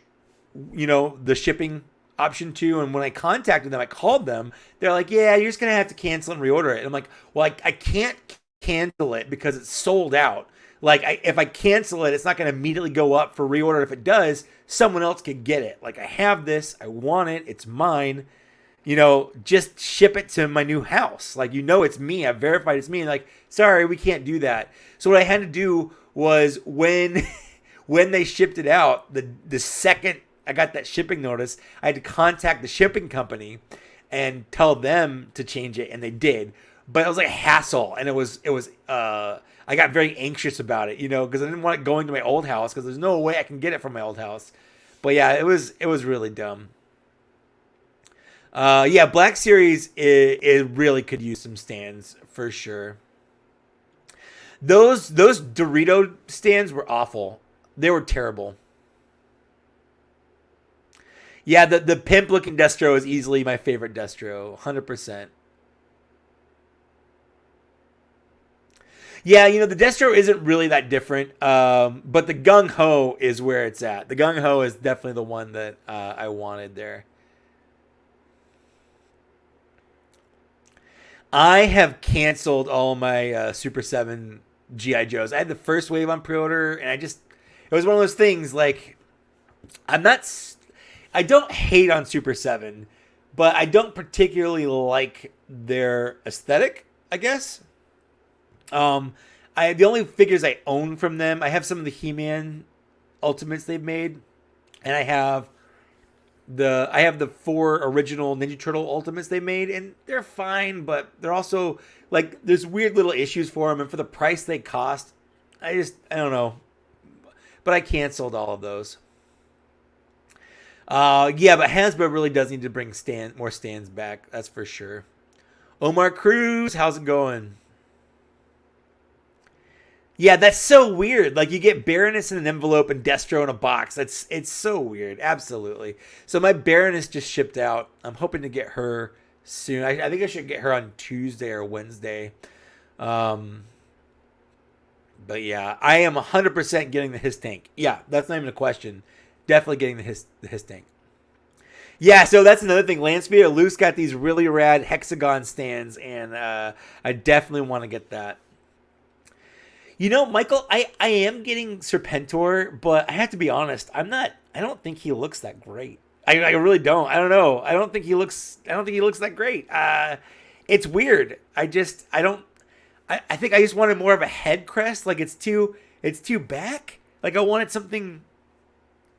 the shipping option to. And when I contacted them, I called them. They're like, yeah, you're just going to have to cancel and reorder it. And I'm like, well, I can't cancel it because it's sold out. Like, if I cancel it, it's not going to immediately go up for reorder. If it does, someone else could get it. Like, I have this. I want it. It's mine. Just ship it to my new house. Like, it's me. I've verified it's me. And like, sorry, we can't do that. So what I had to do was when they shipped it out, the second I got that shipping notice, I had to contact the shipping company and tell them to change it, and they did. But it was like a hassle, and it was I got very anxious about it, because I didn't want it going to my old house because there's no way I can get it from my old house. But yeah, it was really dumb. Yeah, Black Series it really could use some stands for sure. Those Dorito stands were awful. They were terrible. Yeah, the pimp looking Destro is easily my favorite Destro, 100%. Yeah, the Destro isn't really that different, but the Gung-Ho is where it's at. The Gung-Ho is definitely the one that I wanted there. I have canceled all my Super 7 G.I. Joes. I had the first wave on pre-order, and it was one of those things, like, I don't hate on Super 7, but I don't particularly like their aesthetic, I guess. The only figures I own from them, I have some of the He-Man Ultimates they've made, and I have the 4 original Ninja Turtle Ultimates they made, and they're fine, but they're also, like, there's weird little issues for them, and for the price they cost, I don't know. But I canceled all of those. Yeah, but Hasbro really does need to bring more stands back. That's for sure. Omar Cruz, how's it going? Yeah, that's so weird. Like you get Baroness in an envelope and Destro in a box. It's so weird. Absolutely. So my Baroness just shipped out. I'm hoping to get her soon. I think I should get her on Tuesday or Wednesday. Um, but yeah, I am 100% getting the his tank. Yeah, that's not even a question. Definitely getting the his tank. Yeah, so that's another thing. Landspeeder Luke's got these really rad hexagon stands, and I definitely want to get that. You know, Michael, I am getting Serpentor, but I have to be honest. I don't think he looks that great. I really don't. I don't know. I don't think he looks that great. It's weird. I don't. I think I just wanted more of a head crest. Like it's too back. Like I wanted something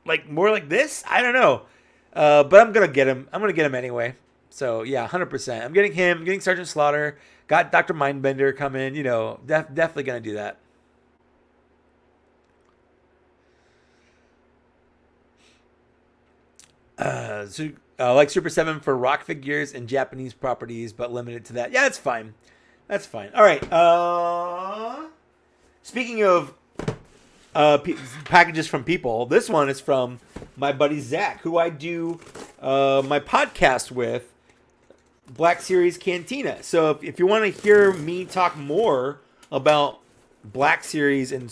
like more like this. I don't know. But I'm gonna get him. I'm gonna get him anyway. So yeah, 100%. I'm getting him. I'm getting Sergeant Slaughter. Got Dr. Mindbender coming. You know, definitely gonna do that. Like Super 7 for rock figures and Japanese properties, but limited to that. Yeah, that's fine. That's fine. All right. Speaking of packages from people, this one is from my buddy Zach, who I do my podcast with, Black Series Cantina. So if you want to hear me talk more about Black Series in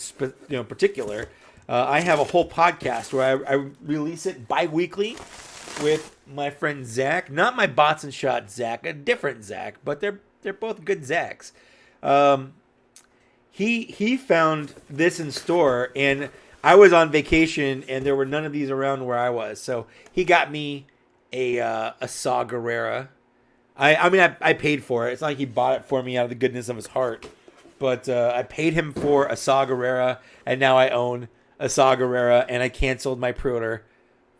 particular, I have a whole podcast where I release it bi-weekly with my friend Zach. Not my Bots and Shots Zach, a different Zach, but they're both good Zachs. He found this in store, and I was on vacation, and there were none of these around where I was. So he got me a Saw Gerrera. I paid for it. It's not like he bought it for me out of the goodness of his heart. But I paid him for a Saw Gerrera, and now I own a Saw Gerrera, and I canceled my pre-order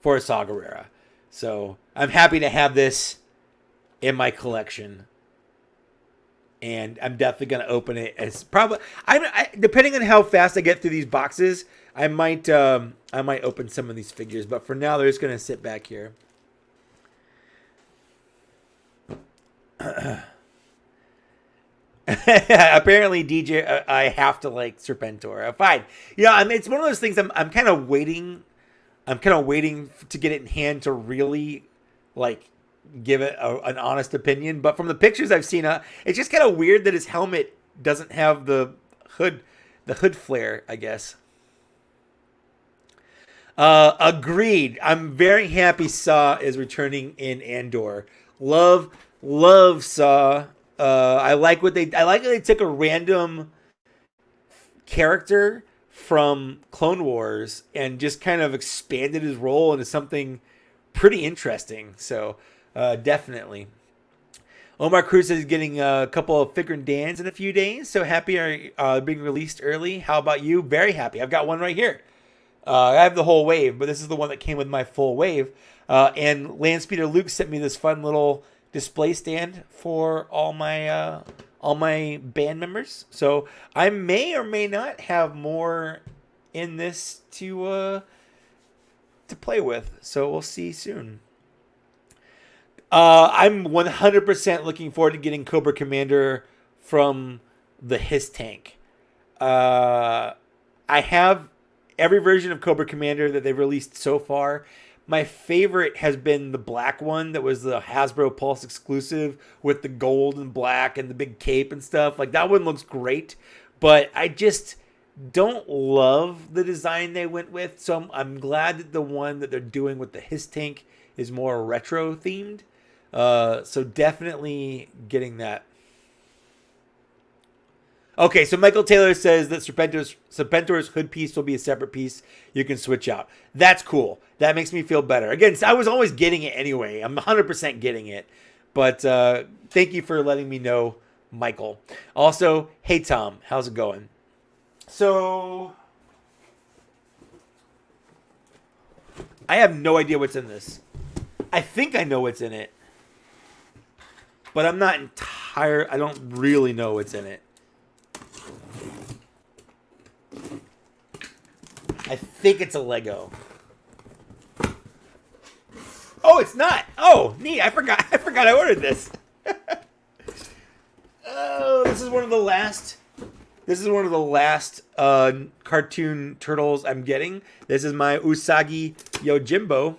for a Saw Gerrera. So I'm happy to have this in my collection. And I'm definitely going to open it as probably... depending on how fast I get through these boxes, I might open some of these figures. But for now, they're just going to sit back here. Apparently, DJ, I have to like Serpentor. Fine. Yeah, I mean, it's one of those things. I'm kind of waiting. I'm kind of waiting to get it in hand to really like give it an honest opinion. But from the pictures I've seen, it's just kind of weird that his helmet doesn't have the hood flare, I guess. Agreed. I'm very happy Saw is returning in Andor. Love Saw. I like that they took a random character from Clone Wars and just kind of expanded his role into something pretty interesting. So definitely. Omar Cruz is getting a couple of Figure and Dans in a few days. So happy are being released early. How about you? Very happy. I've got one right here. I have the whole wave, but this is the one that came with my full wave. And Landspeeder Luke sent me this fun little display stand for all my band members. So I may or may not have more in this to play with. So we'll see soon. I'm 100% looking forward to getting Cobra Commander from the His Tank. I have every version of Cobra Commander that they've released so far. My favorite has been the black one that was the Hasbro Pulse exclusive with the gold and black and the big cape and stuff. Like that one looks great, but I just don't love the design they went with. So I'm glad that the one that they're doing with the His Tank is more retro themed. So definitely getting that. Okay, so Michael Taylor says that Serpentor's hood piece will be a separate piece you can switch out. That's cool. That makes me feel better. Again, I was always getting it anyway. I'm 100% getting it. But thank you for letting me know, Michael. Also, hey, Tom. How's it going? So, I have no idea what's in this. I think I know what's in it. But I'm not entire. I don't really know what's in it. I think it's a Lego. Oh, it's not. Oh, neat. I forgot. I ordered this. Oh, this is one of the last. This is one of the last cartoon turtles I'm getting. This is my Usagi Yojimbo.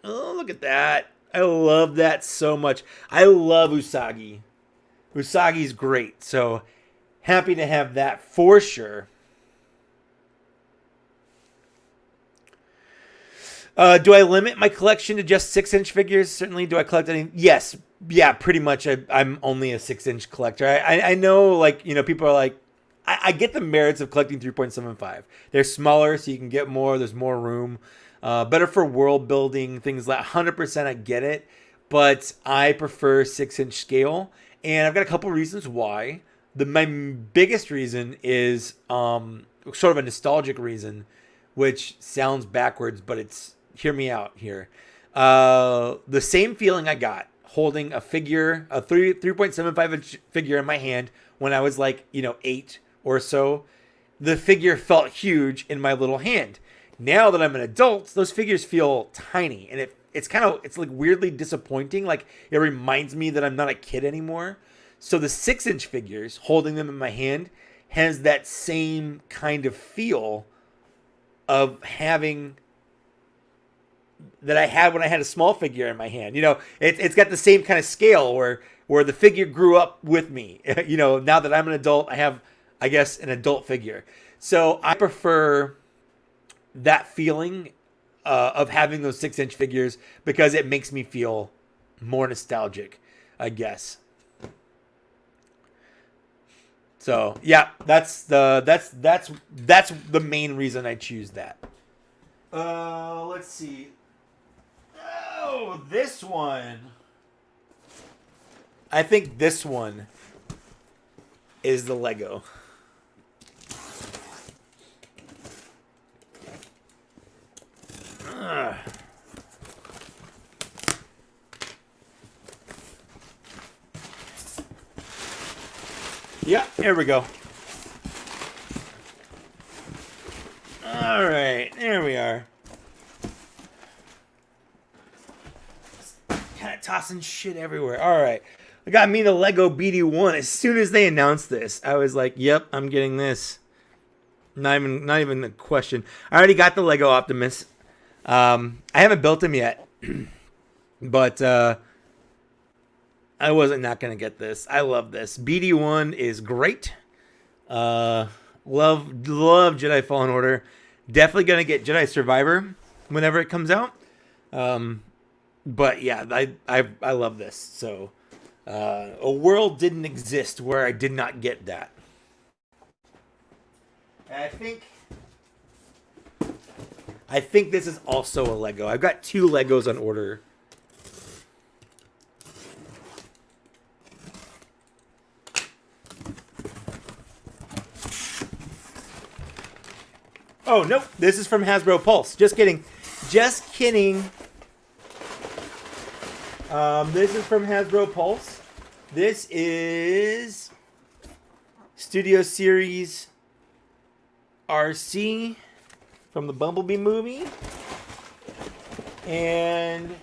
Oh, look at that. I love that so much. I love Usagi. Usagi's great. So happy to have that for sure. Do I limit my collection to just 6-inch figures? Certainly. Do I collect any? Yes. Yeah, pretty much. I'm only a 6-inch collector. I know, like, you know, people are like, I get the merits of collecting 3.75. They're smaller, so you can get more. There's more room. Better for world building, things like 100%. I get it, but I prefer 6-inch scale, and I've got a couple reasons why. My biggest reason is sort of a nostalgic reason, which sounds backwards, but it's hear me out here. The same feeling I got holding a figure, a 3.75-inch figure in my hand when I was like, 8 or so. The figure felt huge in my little hand. Now that I'm an adult, those figures feel tiny, and it's like weirdly disappointing. Like, it reminds me that I'm not a kid anymore. So the 6-inch figures, holding them in my hand, has that same kind of feel of having that I had when I had a small figure in my hand. It's got the same kind of scale where the figure grew up with me. Now that I'm an adult, I have, I guess, an adult figure. So I prefer that feeling of having those 6-inch figures because it makes me feel more nostalgic, I guess. So yeah, that's the main reason I choose that. Let's see. Oh, this one. I think this one is the Lego. Yeah, here we go. All right, there we are. Kind of tossing shit everywhere. All right, I got me the Lego BD1. As soon as they announced this, I was like, "Yep, I'm getting this." Not even a question. I already got the Lego Optimus. I haven't built him yet, but I wasn't not gonna get this. I love this. BD1 is great. Love Jedi Fallen Order. Definitely gonna get Jedi Survivor whenever it comes out. But yeah, I love this. So a world didn't exist where I did not get that. And I think this is also a Lego. I've got 2 Legos on order. Oh, nope. This is from Hasbro Pulse. Just kidding. Just kidding. This is from Hasbro Pulse. This is Studio Series RC from the Bumblebee movie. And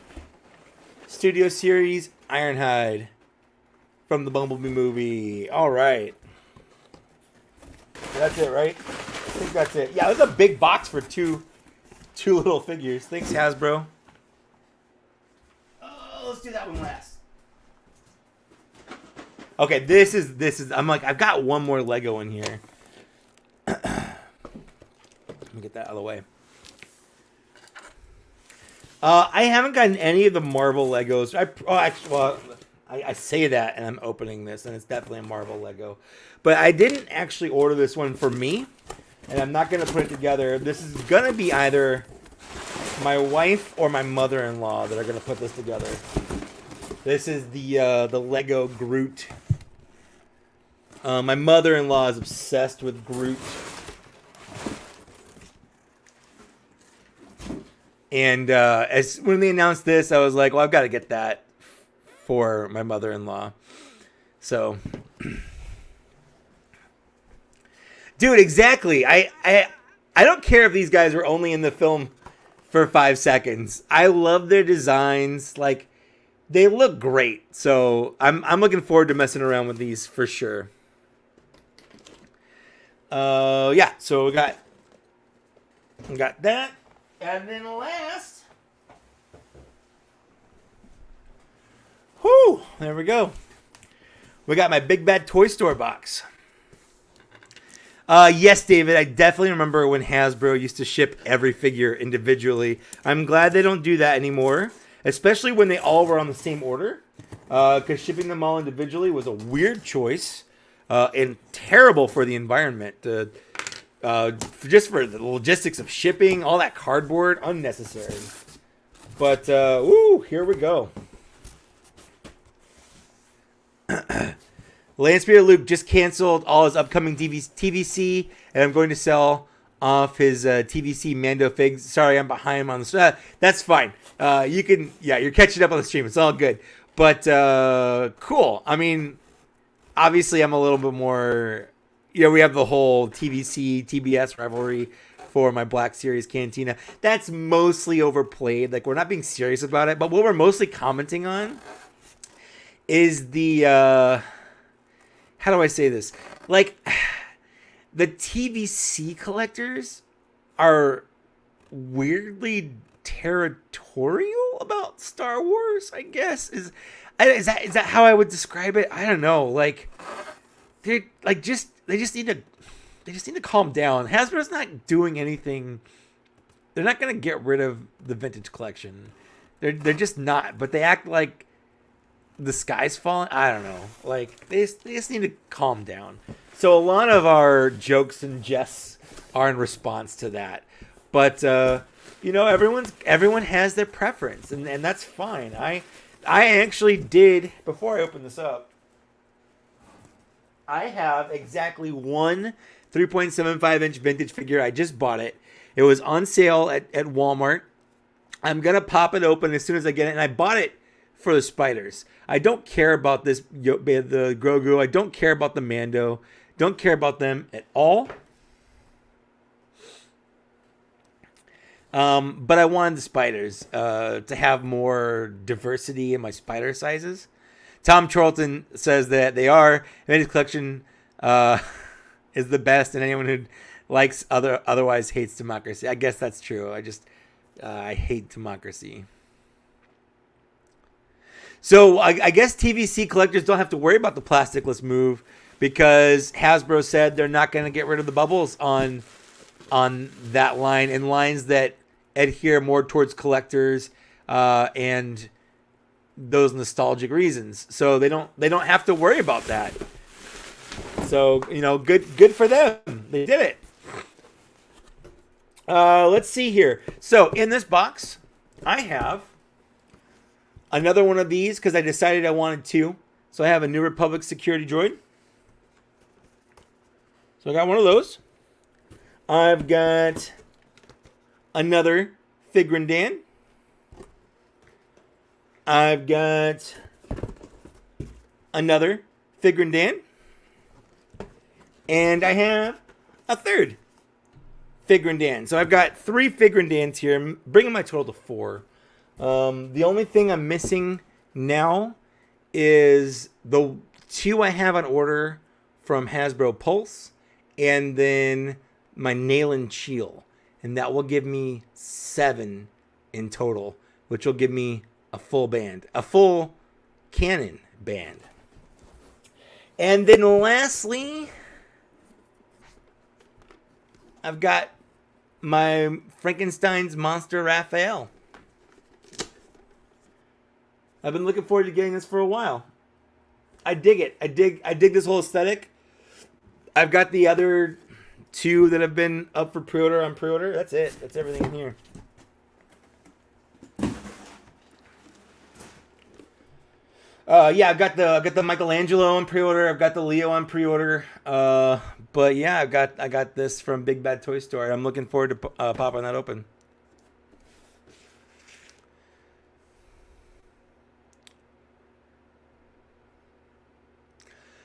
Studio Series Ironhide from the Bumblebee movie. All right. That's it, right? I think that's it. Yeah, that's a big box for two little figures. Thanks, Hasbro. Oh, let's do that one last. Okay, this is. I'm like, I've got one more Lego in here. Let me get that out of the way. I haven't gotten any of the Marvel Legos. I say that, and I'm opening this, and it's definitely a Marvel Lego. But I didn't actually order this one for me, and I'm not going to put it together. This is going to be either my wife or my mother-in-law that are going to put this together. This is the Lego Groot. My mother-in-law is obsessed with Groot. And when they announced this, I was like, well, I've got to get that for my mother-in-law. So, dude, exactly. I don't care if these guys are only in the film for 5 seconds. I love their designs. Like, they look great. So I'm looking forward to messing around with these for sure. Yeah, so we got that. And then last, whoo, there we go. We got my Big Bad Toy Store box. Yes, David, I definitely remember when Hasbro used to ship every figure individually. I'm glad they don't do that anymore, especially when they all were on the same order, because shipping them all individually was a weird choice and terrible for the environment. Just for the logistics of shipping, all that cardboard, unnecessary. But, here we go. Lance Peter Luke just canceled all his upcoming TVC, and I'm going to sell off his TVC Mando figs. Sorry, I'm behind him on the that's fine. You're catching up on the stream. It's all good. But cool. I mean, obviously, I'm a little bit more. We have the whole TVC TBS rivalry for my Black Series Cantina. That's mostly overplayed. Like, we're not being serious about it. But what we're mostly commenting on is the. How do I say this? Like, the TVC collectors are weirdly territorial about Star Wars, I guess. Is that how I would describe it? I don't know. Like, they just need to calm down. Hasbro's not doing anything. They're not going to get rid of the vintage collection. They're just not. But they act like the sky's falling. I don't know. Like, they just need to calm down. So a lot of our jokes and jests are in response to that. But everyone has their preference, and that's fine. I actually did, before I open this up, I have exactly one 3.75 inch vintage figure. I just bought it. It was on sale at Walmart. I'm gonna pop it open as soon as I get it, and I bought it for the spiders. I don't care about the Grogu. I don't care about the Mando. Don't care about them at all. But I wanted the spiders to have more diversity in my spider sizes. Tom Charlton says that they are. His collection is the best, and anyone who likes otherwise hates democracy. I guess that's true. I hate democracy. So I guess TVC collectors don't have to worry about the plasticless move because Hasbro said they're not going to get rid of the bubbles on that line, and lines that adhere more towards collectors and those nostalgic reasons. So they don't have to worry about that. So, good for them. They did it. Let's see here. So in this box, I have another one of these because I decided I wanted two. So I have a New Republic security droid. So I got one of those. I've got another Figrin Dan. I've got another Figrin Dan. And I have a third Figrin Dan. So I've got 3 Figrin Dans here. I'm bringing my total to 4. The only thing I'm missing now is the 2 I have on order from Hasbro Pulse, and then my Nail and Cheel. And that will give me 7 in total, which will give me a full band, a full canon band. And then lastly, I've got my Frankenstein's Monster Raphael. I've been looking forward to getting this for a while. I dig it. I dig this whole aesthetic. I've got the other 2 that have been up for pre-order on pre-order. That's it. That's everything in here. I've got the Michelangelo on pre-order. I've got the Leo on pre-order. But yeah, I got this from Big Bad Toy Store. I'm looking forward to popping that open.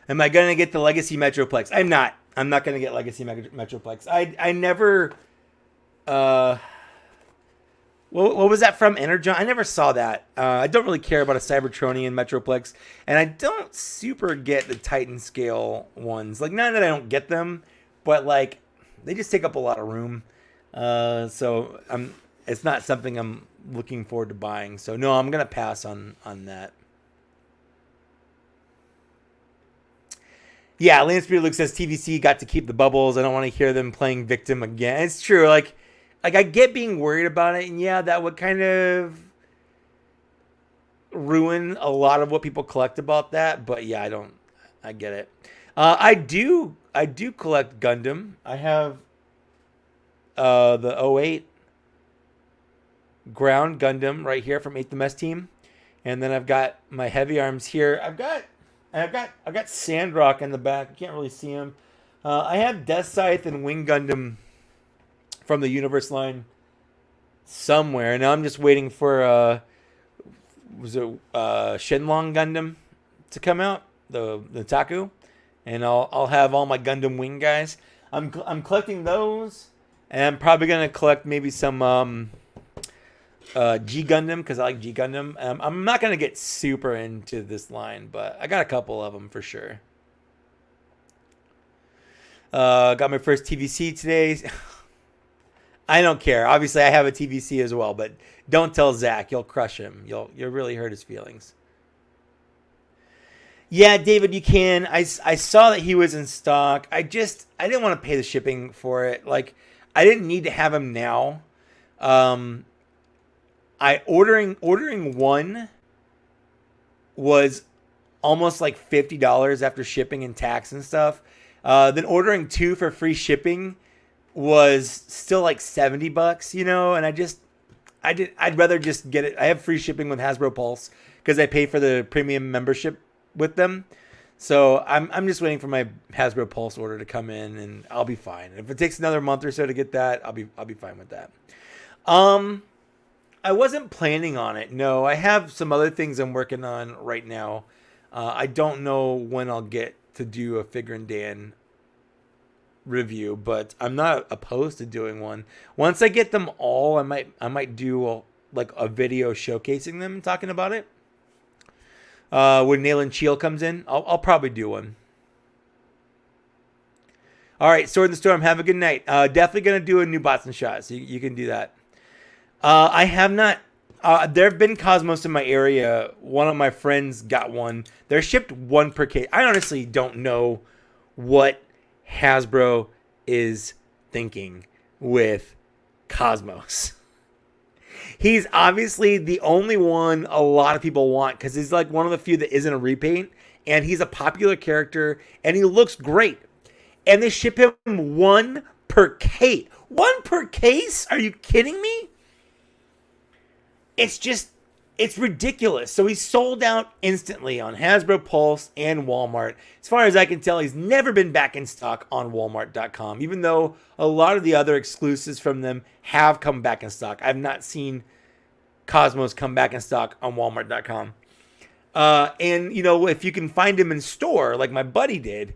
Am I going to get the Legacy Metroplex? I'm not. I'm not going to get Legacy Metroplex. I never What was that from? Energon? I never saw that. I don't really care about a Cybertronian Metroplex, and I don't super get the Titan scale ones. Like, not that I don't get them, but like they just take up a lot of room. So it's not something I'm looking forward to buying. So no, I'm gonna pass on that. Yeah, Landspeeder Luke says TVC got to keep the bubbles. I don't want to hear them playing victim again. It's true. Like I get being worried about it, and yeah, that would kind of ruin a lot of what people collect about that. But yeah, I get it. I do collect Gundam. I have the '08 ground Gundam right here from 8th MS team, and then I've got my heavy arms here. I've got Sandrock in the back. I can't really see him. I have Death Scythe and Wing Gundam from the Universe line somewhere. Now I'm just waiting for Shenlong Gundam to come out, the Taku, and I'll have all my Gundam Wing guys. I'm collecting those, and I'm probably gonna collect maybe some G Gundam because I like G Gundam. I'm not gonna get super into this line, but I got a couple of them for sure. Got my first TVC today. I don't care. Obviously, I have a TVC as well, but don't tell Zach. You'll crush him. You'll really hurt his feelings. Yeah, David, you can. I saw that he was in stock. I didn't want to pay the shipping for it. Like, I didn't need to have him now. Ordering one was almost like $50 after shipping and tax and stuff. Then ordering two for free shipping was still like $70, you know, and I'd rather just get it. I have free shipping with Hasbro Pulse because I pay for the premium membership with them. So I'm just waiting for my Hasbro Pulse order to come in, and I'll be fine. If it takes another month or so to get that, I'll be fine with that. I wasn't planning on it. No, I have some other things I'm working on right now. I don't know when I'll get to do a Figure and Dan review, but I'm not opposed to doing one. Once I get them all, I might do a video showcasing them and talking about it. When Nail and Cheel comes in, I'll probably do one. All right, Sword in the Storm, have a good night. Definitely gonna do a new bots and shots. So you can do that. I have not. There have been Cosmos in my area. One of my friends got one. They're shipped one per case. I honestly don't know what Hasbro is thinking with Cosmos. He's obviously the only one a lot of people want because he's like one of the few that isn't a repaint, and he's a popular character, and he looks great. And they ship him one per case. One per case? Are you kidding me? It's ridiculous. So he's sold out instantly on Hasbro Pulse and Walmart. As far as I can tell, he's never been back in stock on Walmart.com, even though a lot of the other exclusives from them have come back in stock. I've not seen Cosmos come back in stock on Walmart.com. And, you know, if you can find him in store, like my buddy did,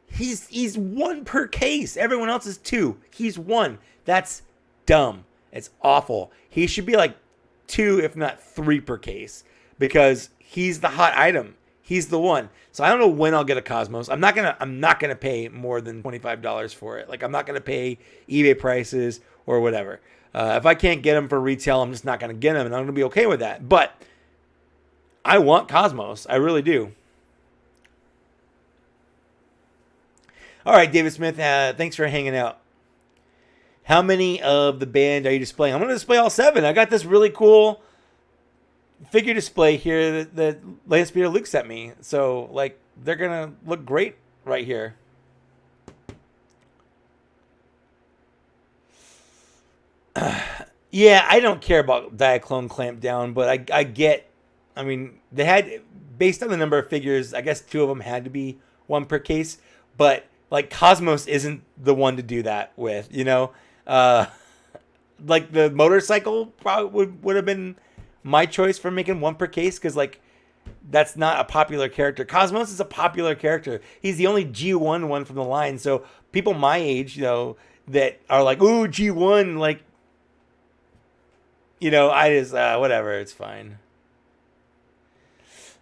he's one per case. Everyone else is two. He's one. That's dumb. It's awful. He should be like two, if not three per case, because he's the hot item. He's the one. So I don't know when I'll get a Cosmos. I'm not gonna pay more than $25 for it. Like, I'm not gonna pay eBay prices or whatever. If I can't get them for retail, I'm just not gonna get them, and I'm gonna be okay with that. But I want Cosmos. I really do. All right, David Smith. Thanks for hanging out. How many of the band are you displaying? I'm going to display all 7. I got this really cool figure display here that Landspeeder Luke sent me. So, like, they're going to look great right here. Yeah, I don't care about Diaclone Clampdown, but I mean, they had, based on the number of figures, I guess 2 of them had to be one per case. But, like, Cosmos isn't the one to do that with, you know? Like the motorcycle probably would have been my choice for making one per case, because like that's not a popular character. Cosmos is a popular character. He's the only G1 one from the line. So people my age, you know, that are like, ooh, G1, like You know, I just whatever. It's fine.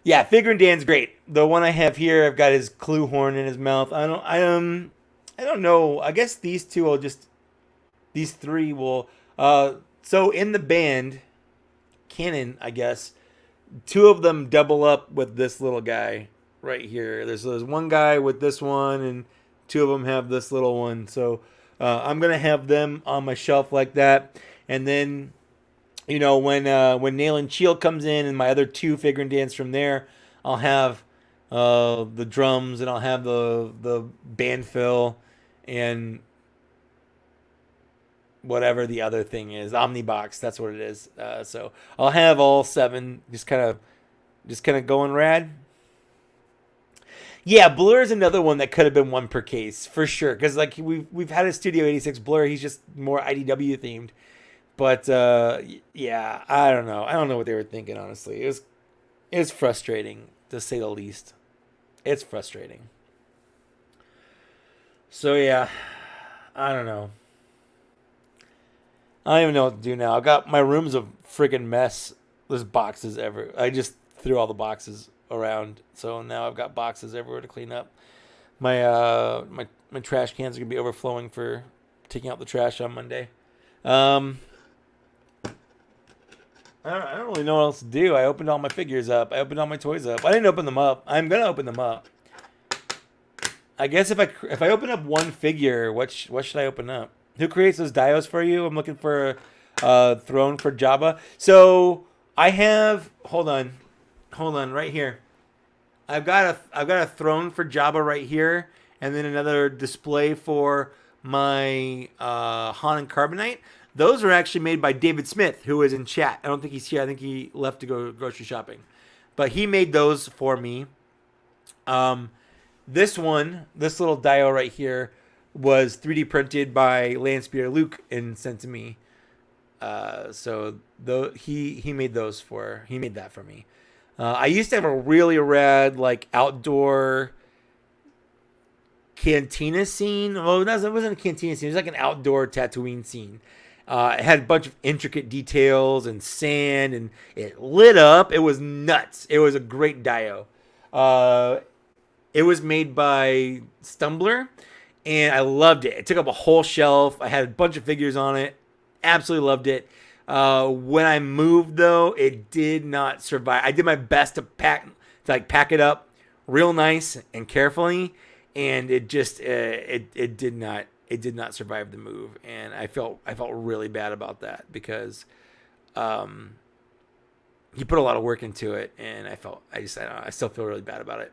Yeah, Figrin Dan's great. The one I have here, I've got his clue horn in his mouth. I don't know. I guess these two will just these three will. So in the band, canon, I guess two of them double up with this little guy right here. There's one guy with this one, and two of them have this little one. So I'm gonna have them on my shelf like that, and then you know when Nail and Shield comes in and my other two figure dance from there, I'll have the drums and I'll have the band fill and whatever the other thing is, Omnibox. That's what it is. So I'll have all seven just kind of going rad. Yeah, Blur is another one that could have been one per case for sure. Because like we've had a Studio 86 Blur, he's just more IDW themed. But yeah, I don't know. I don't know what they were thinking. Honestly, it was frustrating to say the least. It's frustrating. So yeah, I don't know. I don't even know what to do now. I got my room's a freaking mess. There's boxes everywhere. I just threw all the boxes around, so now I've got boxes everywhere to clean up. My trash cans are gonna be overflowing for taking out the trash on Monday. Um, I don't really know what else to do. I opened all my figures up. I opened all my toys up. I didn't open them up. I'm gonna open them up. I guess if I open up one figure, what should I open up? Who creates those dios for you? I'm looking for a throne for Jabba. So I have hold on, right here. I've got a throne for Jabba right here, and then another display for my Han and Carbonite. Those are actually made by David Smith, who is in chat. I don't think he's here. I think he left to go grocery shopping, but he made those for me. This little dio right here, was 3D printed by Landspeeder Luke and sent to me. So he made that for me. I used to have a really rad like outdoor cantina scene. Well, it wasn't a cantina scene. It was like an outdoor Tatooine scene. It had a bunch of intricate details and sand, and it lit up. It was nuts. It was a great dio. It was made by Stumbler, and I loved it. It took up a whole shelf. I had a bunch of figures on it. Absolutely loved it. When I moved, though, it did not survive. I did my best to pack it up real nice and carefully, and it just it did not survive the move, and I felt really bad about that because he put a lot of work into it, and I don't know, I still feel really bad about it.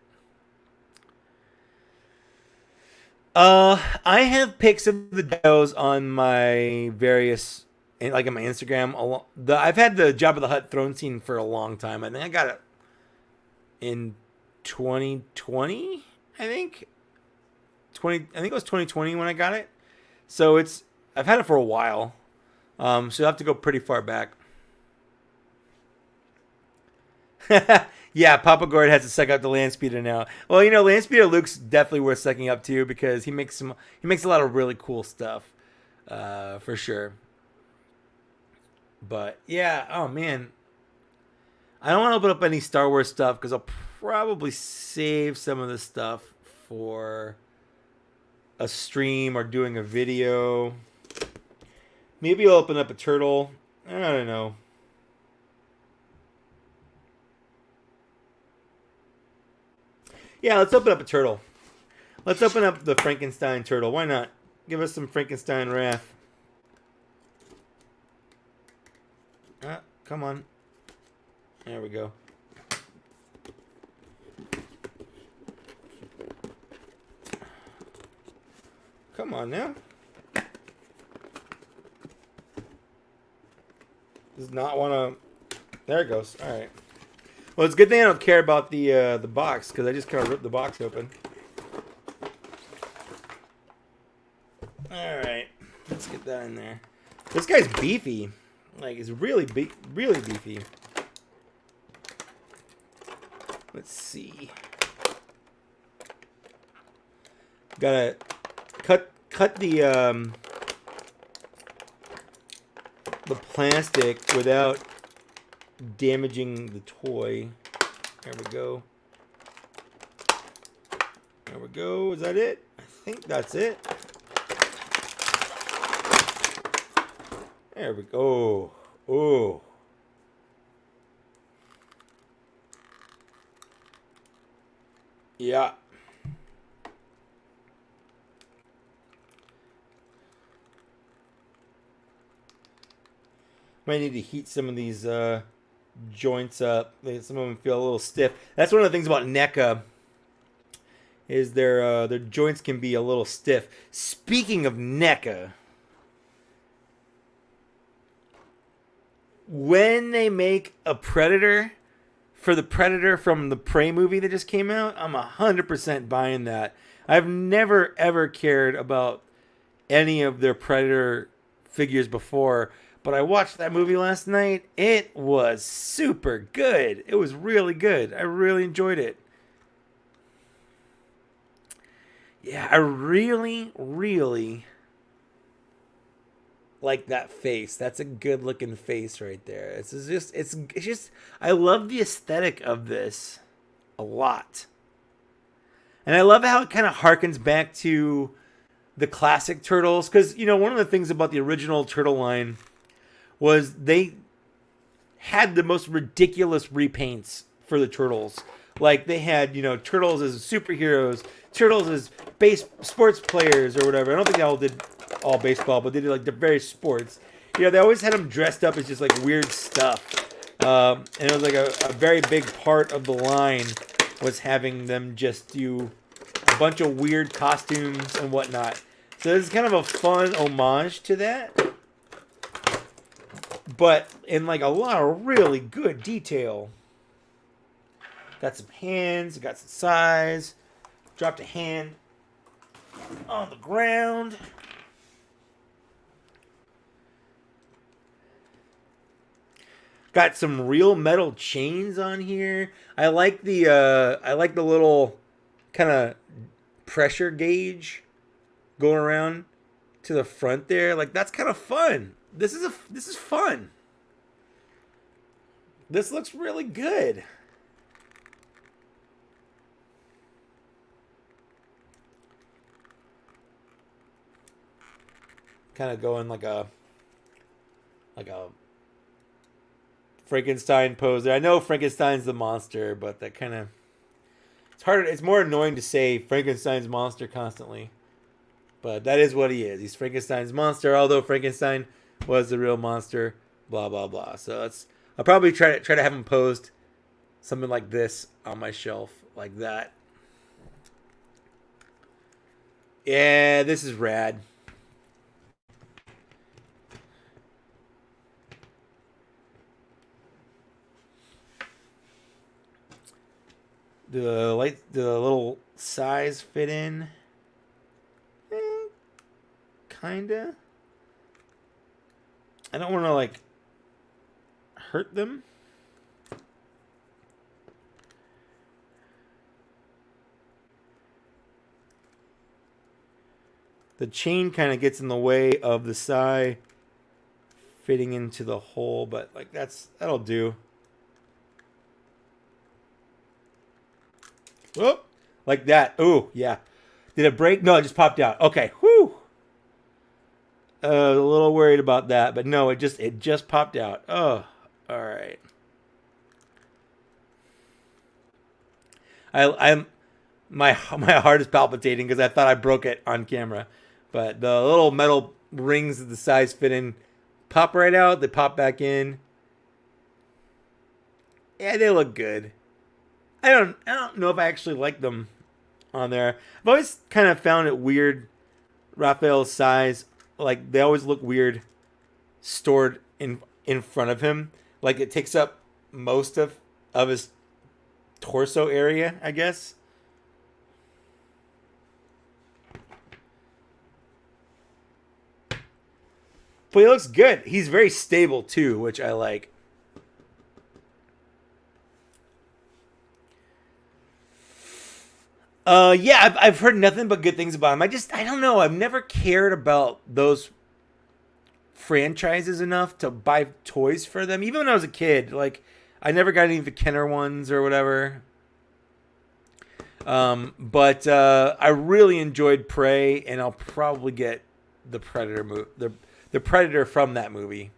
I have pics of the dios on my various, like on my Instagram. I've had the Jabba the Hutt throne scene for a long time. I think I got it in 2020. I think it was 2020 when I got it. So I've had it for a while. So you'll have to go pretty far back. Yeah, Papa Gord has to suck up the Landspeeder now. Well, you know, Landspeeder Luke's definitely worth sucking up to because he makes a lot of really cool stuff, for sure. But yeah, oh man, I don't want to open up any Star Wars stuff because I'll probably save some of this stuff for a stream or doing a video. Maybe I'll open up a turtle. I don't know. Yeah, let's open up a turtle. Let's open up the Frankenstein turtle. Why not? Give us some Frankenstein Wrath. Come on. There we go. Come on now. Does not want to... There it goes. All right. Well, it's a good thing I don't care about the box, because I just kind of ripped the box open. All right, let's get that in there. This guy's beefy, like he's really beefy. Let's see. Gotta cut the the plastic without damaging the toy. There we go. There we go. Is that it? I think that's it. There we go. Oh. Yeah. Might need to heat some of these joints up. Some of them feel a little stiff. That's one of the things about NECA is their joints can be a little stiff. Speaking of NECA, when they make a Predator for the Predator from the Prey movie that just came out, I'm 100% buying that. I've never ever cared about any of their Predator figures before, but I watched that movie last night. It was super good. It was really good. I really enjoyed it. Yeah, I really, really like that face. That's a good looking face right there. It's just I love the aesthetic of this a lot. And I love how it kind of harkens back to the classic Turtles, because one of the things about the original Turtle line was they had the most ridiculous repaints for the Turtles. Like they had, Turtles as superheroes, Turtles as sports players or whatever. I don't think they all did all baseball, but they did like the various sports. They always had them dressed up as just like weird stuff. And it was like a very big part of the line was having them just do a bunch of weird costumes and whatnot. So this is kind of a fun homage to that, but in like a lot of really good detail. Got some hands, got some size. Dropped a hand on the ground. Got some real metal chains on here. I like the little kind of pressure gauge going around to the front there. Like that's kind of fun. This is fun. This looks really good. Kind of going like a Frankenstein pose there. I know Frankenstein's the monster, but that kind of it's harder. It's more annoying to say Frankenstein's monster constantly, but that is what he is. He's Frankenstein's monster. Although Frankenstein was the real monster. Blah blah blah. So I'll probably try to have him posed something like this on my shelf, like that. Yeah, this is rad. The little size fit in? Kinda. I don't want to like hurt them. The chain kind of gets in the way of the sai fitting into the hole, but like that'll do. Whoop, like that. Ooh, yeah. Did it break? No, it just popped out. Okay. Whew. A little worried about that, but no, it just popped out. Oh, all right. My heart is palpitating because I thought I broke it on camera, but the little metal rings that the size fit in pop right out. They pop back in. Yeah, they look good. I don't know if I actually like them on there. I've always kind of found it weird, Raphael's size. Like, they always look weird stored in front of him. Like, it takes up most of his torso area, I guess. But he looks good. He's very stable, too, which I like. Yeah, I've heard nothing but good things about him. I don't know. I've never cared about those franchises enough to buy toys for them. Even when I was a kid, like I never got any of the Kenner ones or whatever. But I really enjoyed Prey, and I'll probably get the Predator the Predator from that movie.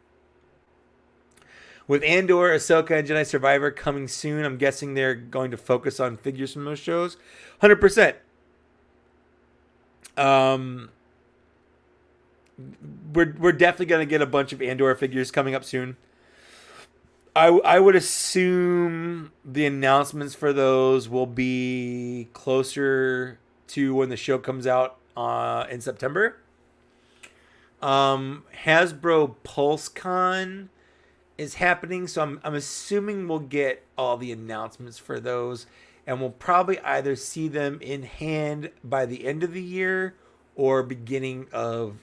With Andor, Ahsoka, and Jedi Survivor coming soon, I'm guessing they're going to focus on figures from those shows. 100%. We're definitely going to get a bunch of Andor figures coming up soon. I would assume the announcements for those will be closer to when the show comes out in September. Hasbro PulseCon is happening, so I'm assuming we'll get all the announcements for those, and we'll probably either see them in hand by the end of the year or beginning of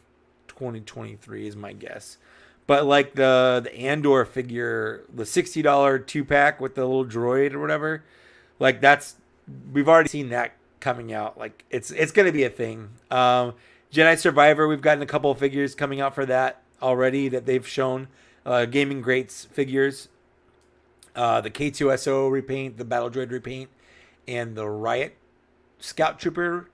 2023 is my guess. But like the Andor figure, the $60 2-pack with the little droid or whatever, like we've already seen that coming out. Like it's going to be a thing. Jedi Survivor, we've gotten a couple of figures coming out for that already that they've shown. Gaming Greats figures, the K2SO repaint, the Battle Droid repaint, and the Riot Scout Trooper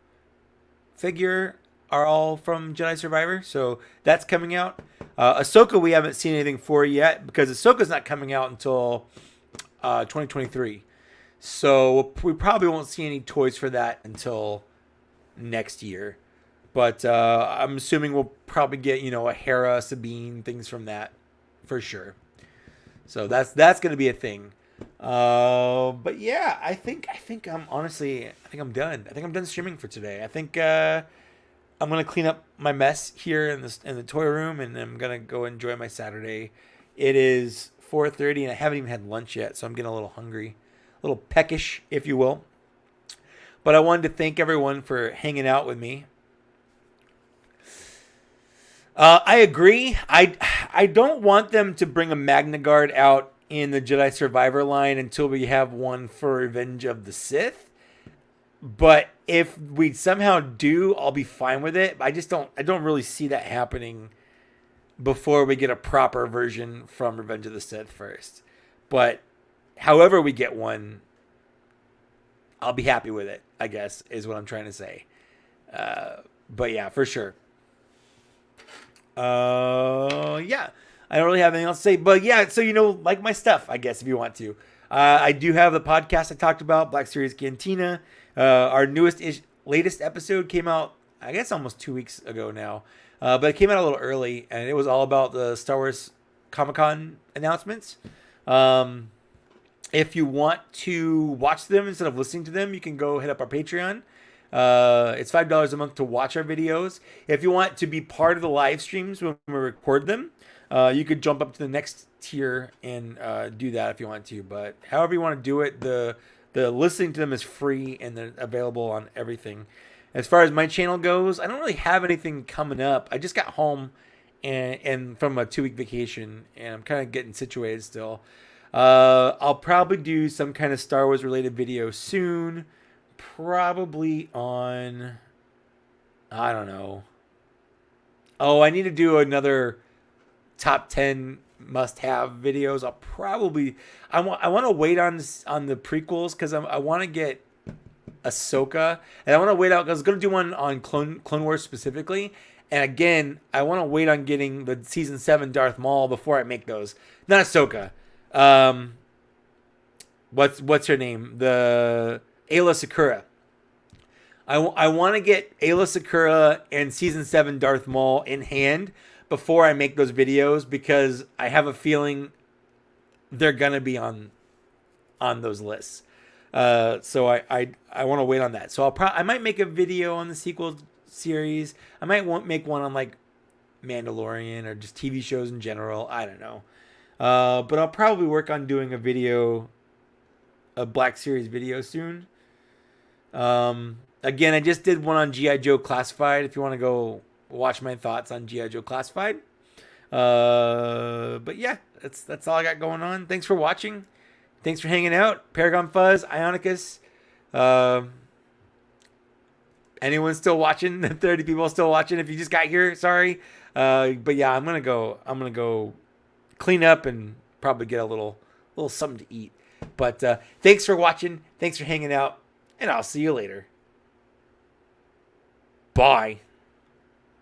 figure are all from Jedi Survivor. So that's coming out. Ahsoka, we haven't seen anything for yet because Ahsoka's not coming out until 2023. So we probably won't see any toys for that until next year. But I'm assuming we'll probably get, a Hera, Sabine, things from that for sure. So that's going to be a thing. But yeah, I think I'm done. I think I'm done streaming for today. I think I'm gonna clean up my mess here in the toy room, and I'm gonna go enjoy my Saturday. It is 4:30, and I haven't even had lunch yet, so I'm getting a little hungry, a little peckish, if you will. But I wanted to thank everyone for hanging out with me. I agree. I don't want them to bring a Magna Guard out in the Jedi Survivor line until we have one for Revenge of the Sith. But if we somehow do, I'll be fine with it. I don't really see that happening before we get a proper version from Revenge of the Sith first. But however we get one, I'll be happy with it, I guess, is what I'm trying to say. But yeah, for sure. Yeah, I don't really have anything else to say. But yeah, so like my stuff, I guess, if you want to. I do have the podcast I talked about, Black Series Cantina. Our latest episode came out, I guess, almost 2 weeks ago now. But it came out a little early, and it was all about the Star Wars Comic-Con announcements. If you want to watch them instead of listening to them, you can go hit up our Patreon. It's $5 a month to watch our videos. If you want to be part of the live streams when we record them, you could jump up to the next tier and do that if you want to. But however you want to do it, the listening to them is free and they're available on everything. As far as my channel goes, I don't really have anything coming up. I just got home and from a 2-week vacation, and I'm kind of getting situated still. I'll probably do some kind of Star Wars related video soon. Probably on, I don't know. Oh, I need to do another top 10 must-have videos. I want to wait on the prequels because I want to get Ahsoka, and I want to wait out because I was going to do one on Clone Wars specifically. And again, I want to wait on getting the season 7 Darth Maul before I make those. Not Ahsoka. What's her name? The Ayla Secura. I want to get Ayla Secura and season 7 Darth Maul in hand before I make those videos, because I have a feeling they're gonna be on those lists. So I want to wait on that. So I might make a video on the sequel series. I might make one on like Mandalorian or just TV shows in general. I don't know. But I'll probably work on doing a Black Series video soon. Again, I just did one on G.I. Joe Classified. If you want to go watch my thoughts on G.I. Joe Classified. But yeah, that's all I got going on. Thanks for watching. Thanks for hanging out. Paragon Fuzz, Ionicus. anyone still watching, 30 people still watching. If you just got here, sorry. But yeah, I'm gonna go clean up and probably get a little something to eat. But thanks for watching. Thanks for hanging out, and I'll see you later. Bye.